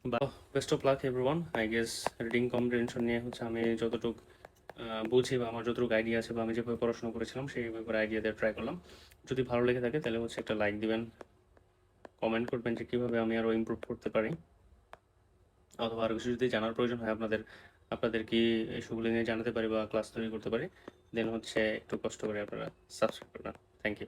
A: বা best of luck everyone. I guess reading comprehension নিয়ে হচ্ছে আমি যতটুকু বুঝি বা আমার যতটুকু আইডিয়া আছে বা আমি যেভাবে পড়াশোনা করেছিলাম সেই ব্যাপারে আইডিয়া দিয়ে ট্রাই করলাম। যদি ভালো লেগে থাকে তাহলে হচ্ছে একটা লাইক দিবেন, কমেন্ট করবেন যে কীভাবে আমি আরও ইমপ্রুভ করতে পারি, অথবা আরও কিছু যদি জানার প্রয়োজন হয় আপনাদের কি ইস্যুগুলো নিয়ে জানাতে পারি বা ক্লাস তৈরি করতে পারি, দেন হচ্ছে একটু কষ্ট করে আপনারা সাবস্ক্রাইব করবেন। Thank you.